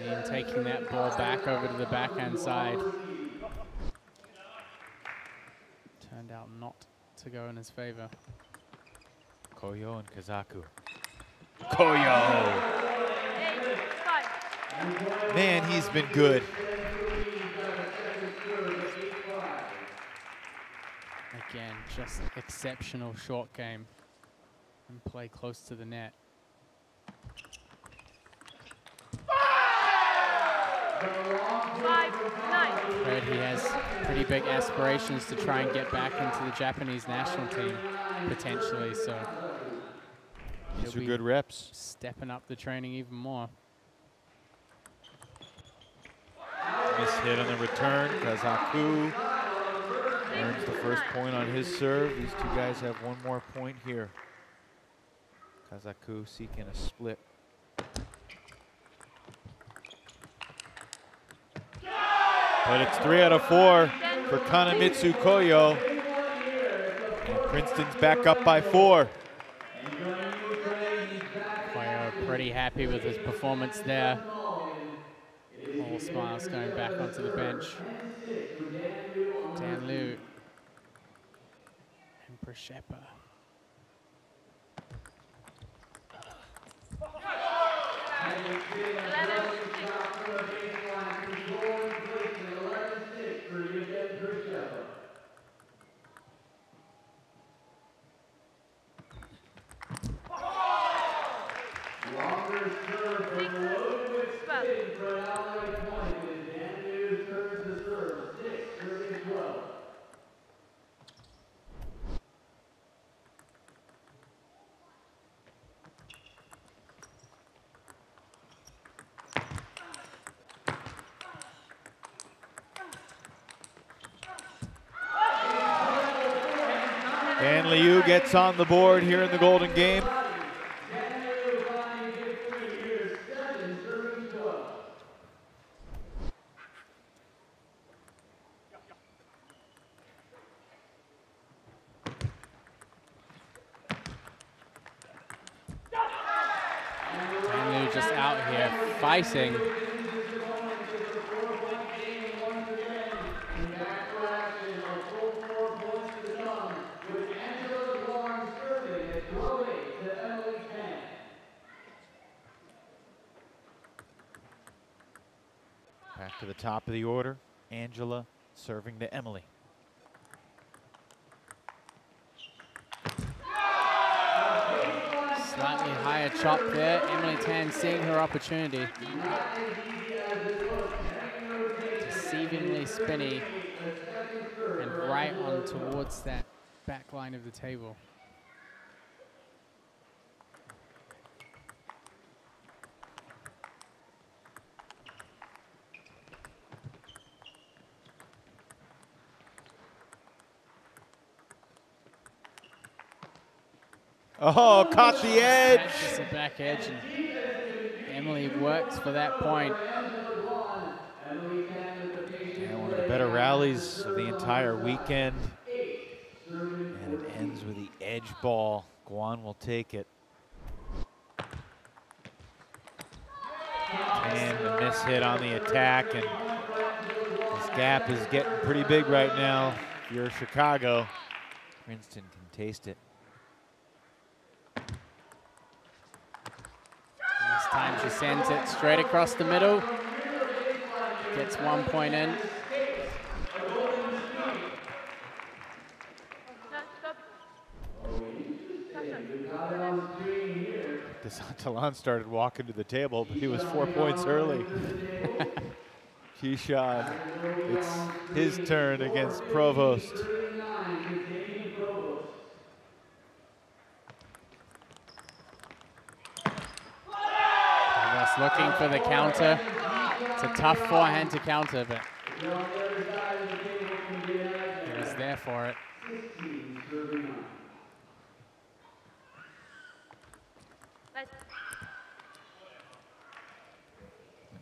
And taking that ball back over to the backhand side. Turned out not to go in his favor. Koyo and Kazaku. Koyo! Man, he's been good. Again, just exceptional short game and play close to the net. Heard he has pretty big aspirations to try and get back into the Japanese national team, potentially, so These are good reps. Stepping up the training even more. Miss hit on the return. Kazaku earns the first point on his serve. These two guys have one more point here. Kazaku seeking a split. But it's 3 out of 4 for Kanemitsu Koyo. And Princeton's back up by 4. Koyo pretty happy with his performance there. All smiles going back onto the bench. Dan Liu and Prashepa. Dan Liu gets on the board here in the Golden Game. Dan Liu just out here fighting. Back to the top of the order. Angela serving to Emily. Slightly higher chop there. Emily Tan seeing her opportunity. Deceivingly spinny and right on towards that back line of the table. Oh, caught the edge. Catches the back edge, and Emily works for that point. better rallies of the entire weekend. And it ends with the edge ball. Guan will take it. And the miss hit on the attack, and this gap is getting pretty big right now. If you're Chicago, Princeton can taste it. This time she sends it straight across the middle. Gets 1 point in. DeSantalon started walking to the table, but he was 4 points early. Keyshawn, it's his turn against Provost. Provost looking for the counter. It's a tough forehand to counter, but he was there for it.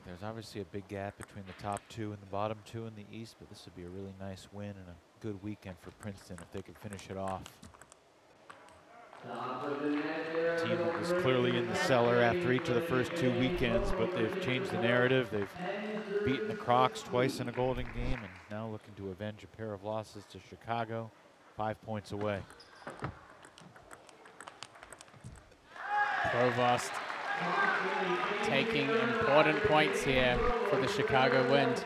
There's obviously a big gap between the top two and the bottom two in the East, but this would be a really nice win and a good weekend for Princeton if they could finish it off. A team that was clearly in the cellar after each of the first 2 weekends, but they've changed the narrative. They've beaten the Crocs twice in a Golden game and now looking to avenge a pair of losses to Chicago, 5 points away. Provost taking important points here for the Chicago Wind.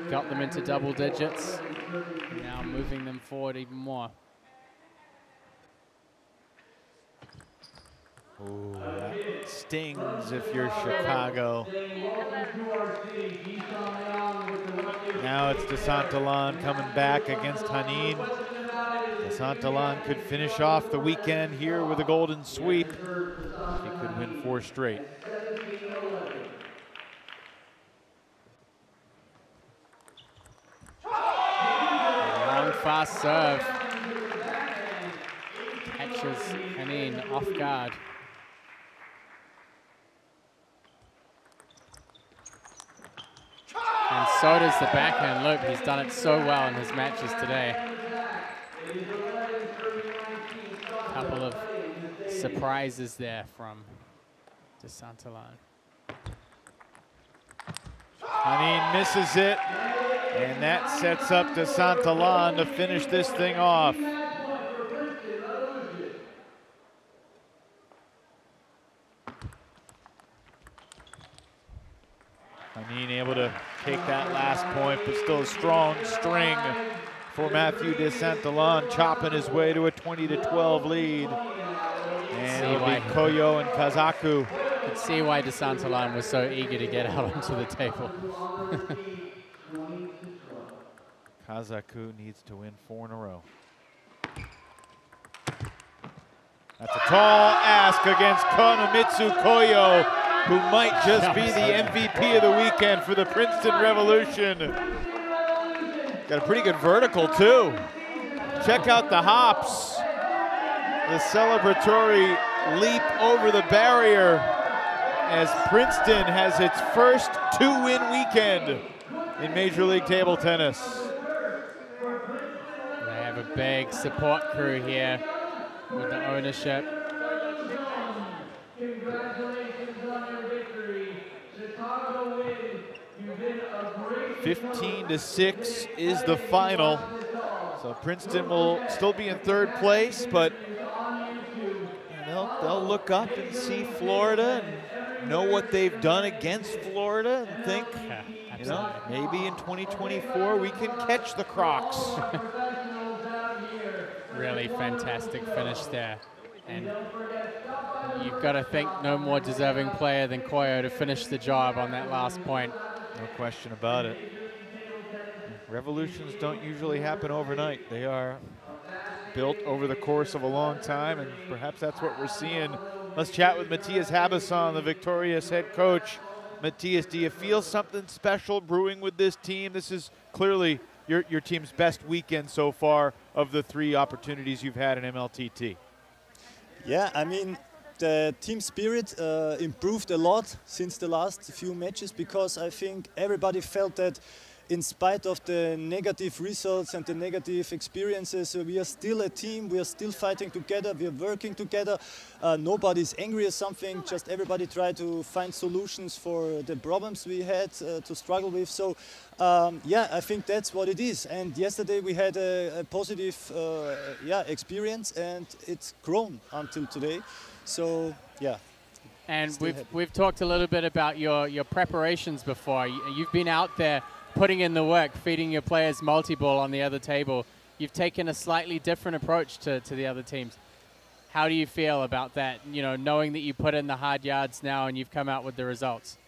Got them into double digits, now moving them forward even more. Ooh, that stings if you're Chicago. Now it's DeSantalon coming back against Hanin. DeSantalon could finish off the weekend here with a golden sweep. He could win 4 straight. Long fast serve. Catches Hanin off guard. And so does the backhand loop. He's done it so well in his matches today. A couple of surprises there from DeSantalon. Hanin misses it, and that sets up DeSantalon to finish this thing off. Hanin able to take that last point, but still a strong string for Matthew DeSantalon, chopping his way to a 20-12 lead. And it'll be Koyo and Kazaku. You could see why DeSantalon was so eager to get out onto the table. Kazaku needs to win 4 in a row. That's a tall ask against Konomitsu Koyo, who might just be the MVP of the weekend for the Princeton Revolution. Got a pretty good vertical too. Check out the hops. The celebratory leap over the barrier as Princeton has its first 2-win weekend in Major League Table Tennis. They have a big support crew here with the ownership. 15-6 is the final. So Princeton will still be in 3rd place, but they'll look up and see Florida and know what they've done against Florida and think, you know, maybe in 2024 we can catch the Crocs. Really fantastic finish there. And you've got to think no more deserving player than Koyo to finish the job on that last point. No question about it. Revolutions don't usually happen overnight. They are built over the course of a long time, and perhaps that's what we're seeing. Let's chat with Matthias Habasson, the victorious head coach. Matthias, do you feel something special brewing with this team? This is clearly your team's best weekend so far of the 3 opportunities you've had in MLTT. Yeah, I mean, the team spirit improved a lot since the last few matches, because I think everybody felt that in spite of the negative results and the negative experiences, we are still a team. We are still fighting together. We are working together. Nobody's angry or something. Just everybody try to find solutions for the problems we had to struggle with. So, yeah, I think that's what it is. And yesterday we had a positive experience, and it's grown until today. So, yeah. And we've talked a little bit about your preparations before. You've been out there putting in the work, feeding your players multi-ball on the other table. You've taken a slightly different approach to the other teams. How do you feel about that, you know, knowing that you put in the hard yards now and you've come out with the results?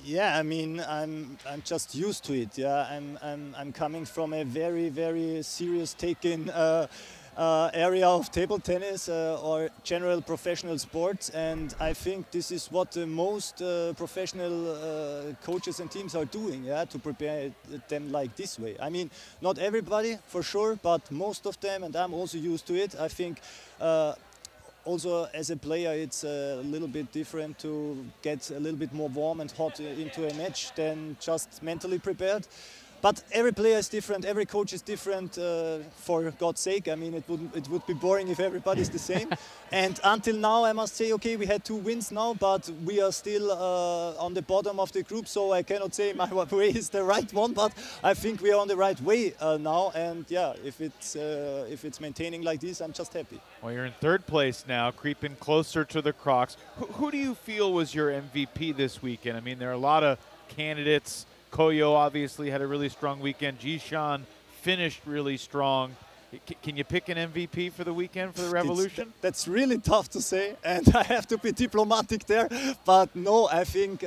Yeah, I mean, I'm just used to it. Yeah, I'm coming from a very, very serious taken area of table tennis or general professional sports, and I think this is what the most professional coaches and teams are doing, yeah, to prepare them like this way. I mean, not everybody for sure, but most of them, and I'm also used to it. I think also as a player it's a little bit different to get a little bit more warm and hot into a match than just mentally prepared. But every player is different, every coach is different, for God's sake. I mean, it would be boring if everybody's the same. And until now, I must say, okay, we had 2 wins now, but we are still on the bottom of the group, so I cannot say my way is the right one, but I think we are on the right way now. And yeah, if it's maintaining like this, I'm just happy. Well, you're in 3rd place now, creeping closer to the Crocs. Who do you feel was your MVP this weekend? I mean, there are a lot of candidates. Koyo obviously had a really strong weekend. Jishan finished really strong. Can you pick an MVP for the weekend for the Revolution? That's really tough to say, and I have to be diplomatic there. But no, I think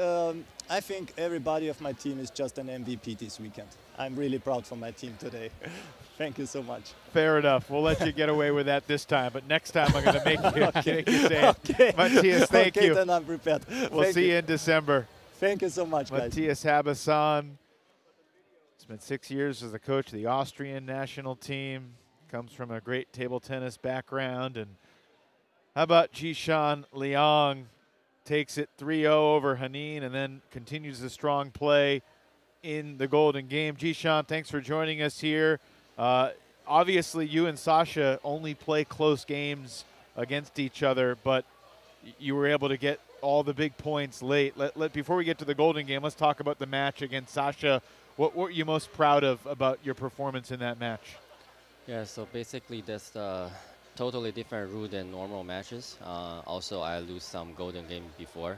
everybody of my team is just an MVP this weekend. I'm really proud for my team today. Thank you so much. Fair enough. We'll let you get away with that this time, but next time I'm going to make you say it. Matthias, thank you. Okay, then I'm prepared. We'll see you in December. Thank you so much, guys. Matthias Habassan spent 6 years as the coach of the Austrian national team. Comes from a great table tennis background. And how about Jishan Liang? Takes it 3-0 over Hanin and then continues the strong play in the golden game. Jishan, thanks for joining us here. Obviously, you and Sasha only play close games against each other, but you were able to get all the big points late. Before we get to the golden game, let's talk about the match against Sasha. What were you most proud of about your performance in that match? Yeah, so basically that's a totally different rule than normal matches. Also, I lose some golden game before.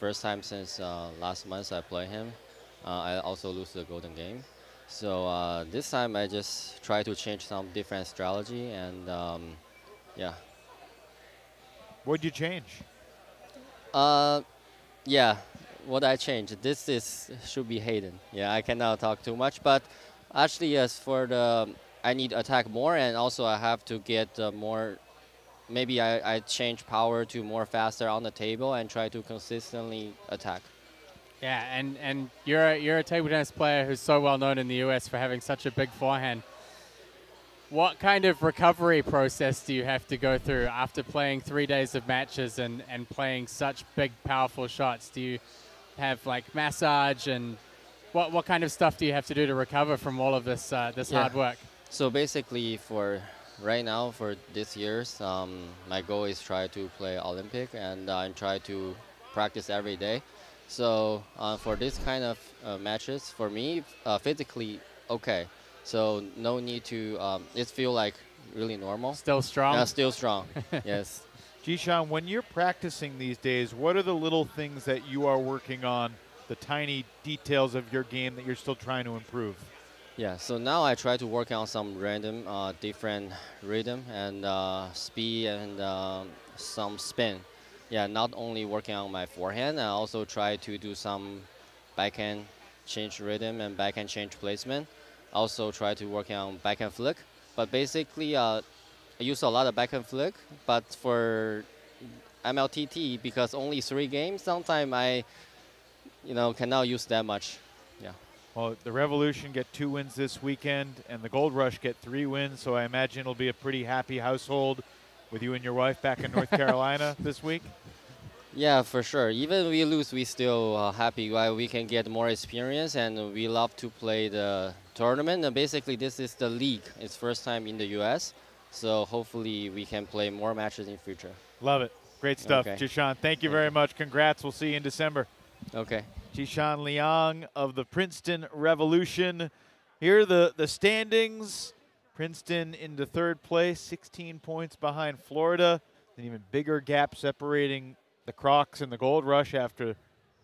First time since last month I play him, I also lose the golden game. So this time I just try to change some different strategy, and yeah. What'd you change? Yeah, what I changed. This should be Hayden. Yeah, I cannot talk too much, but actually yes, for the I need attack more, and also I have to get more. Maybe I change power to more faster on the table and try to consistently attack. Yeah, and you're a table tennis player who's so well known in the US for having such a big forehand. What kind of recovery process do you have to go through after playing 3 days of matches and playing such big, powerful shots? Do you have like massage, and what kind of stuff do you have to do to recover from all of this hard work? So basically, for right now, for this year's, my goal is try to play Olympic and try to practice every day. So for this kind of matches, for me, physically okay. So no need to, it feel like really normal. Still strong? Yeah, still strong, yes. Jishan, when you're practicing these days, what are the little things that you are working on, the tiny details of your game that you're still trying to improve? Yeah, so now I try to work on some random, different rhythm and speed and some spin. Yeah, not only working on my forehand, I also try to do some backhand change rhythm and backhand change placement. Also try to work on backhand flick. But basically, I use a lot of backhand flick. But for MLTT, because only 3 games, sometimes I, cannot use that much. Yeah. Well, the Revolution get 2 wins this weekend, and the Gold Rush get 3 wins. So I imagine it'll be a pretty happy household with you and your wife back in North Carolina this week. Yeah, for sure. Even we lose, we still happy why we can get more experience, and we love to play the tournament. And basically, this is the league. It's first time in the U.S., so hopefully we can play more matches in future. Love it. Great stuff, Okay. Jishan. Thank you very much. Congrats. We'll see you in December. Okay. Jishan Liang of the Princeton Revolution. Here are the standings. Princeton into third place, 16 points behind Florida. An even bigger gap separating the Crocs and the Gold Rush after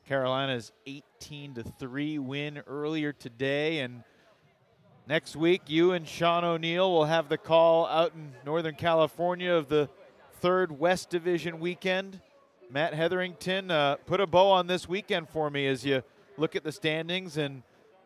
Carolina's 18-3 win earlier today. And next week, you and Sean O'Neill will have the call out in Northern California of the third West Division weekend. Matt Hetherington, put a bow on this weekend for me as you look at the standings and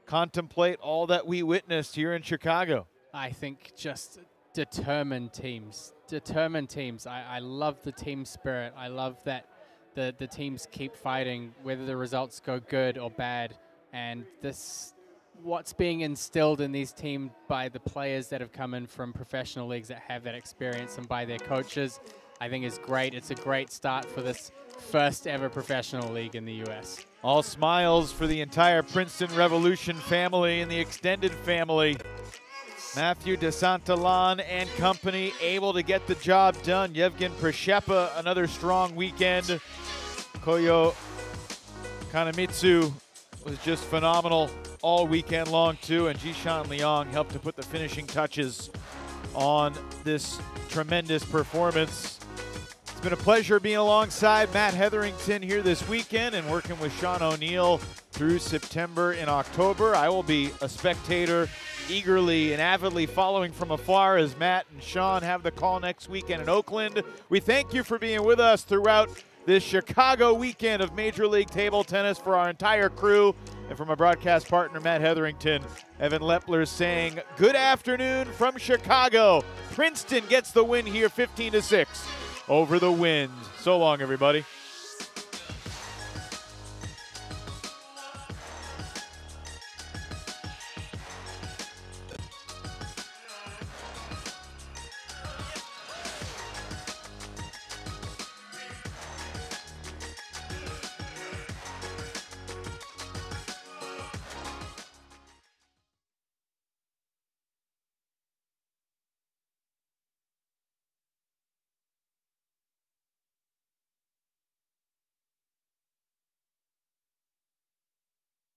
contemplate all that we witnessed here in Chicago. I think just determined teams. Determined teams. I love the team spirit. I love that the teams keep fighting, whether the results go good or bad. And what's being instilled in these teams by the players that have come in from professional leagues that have that experience and by their coaches, I think is great. It's a great start for this first ever professional league in the U.S. All smiles for the entire Princeton Revolution family and the extended family. Matthew DeSantalan and company able to get the job done. Yevgen Prishepa, another strong weekend. Koyo Kanemitsu was just phenomenal all weekend long too, and Jishan Liang helped to put the finishing touches on this tremendous performance. It's been a pleasure being alongside Matt Hetherington here this weekend and working with Sean O'Neill through September and October. I will be a spectator, eagerly and avidly following from afar as Matt and Sean have the call next weekend in Oakland. We thank you for being with us throughout this Chicago weekend of Major League Table Tennis. For our entire crew and from our broadcast partner, Matt Hetherington, Evan Lepler saying good afternoon from Chicago. Princeton gets the win here, 15-6 over the Wind. So long, everybody.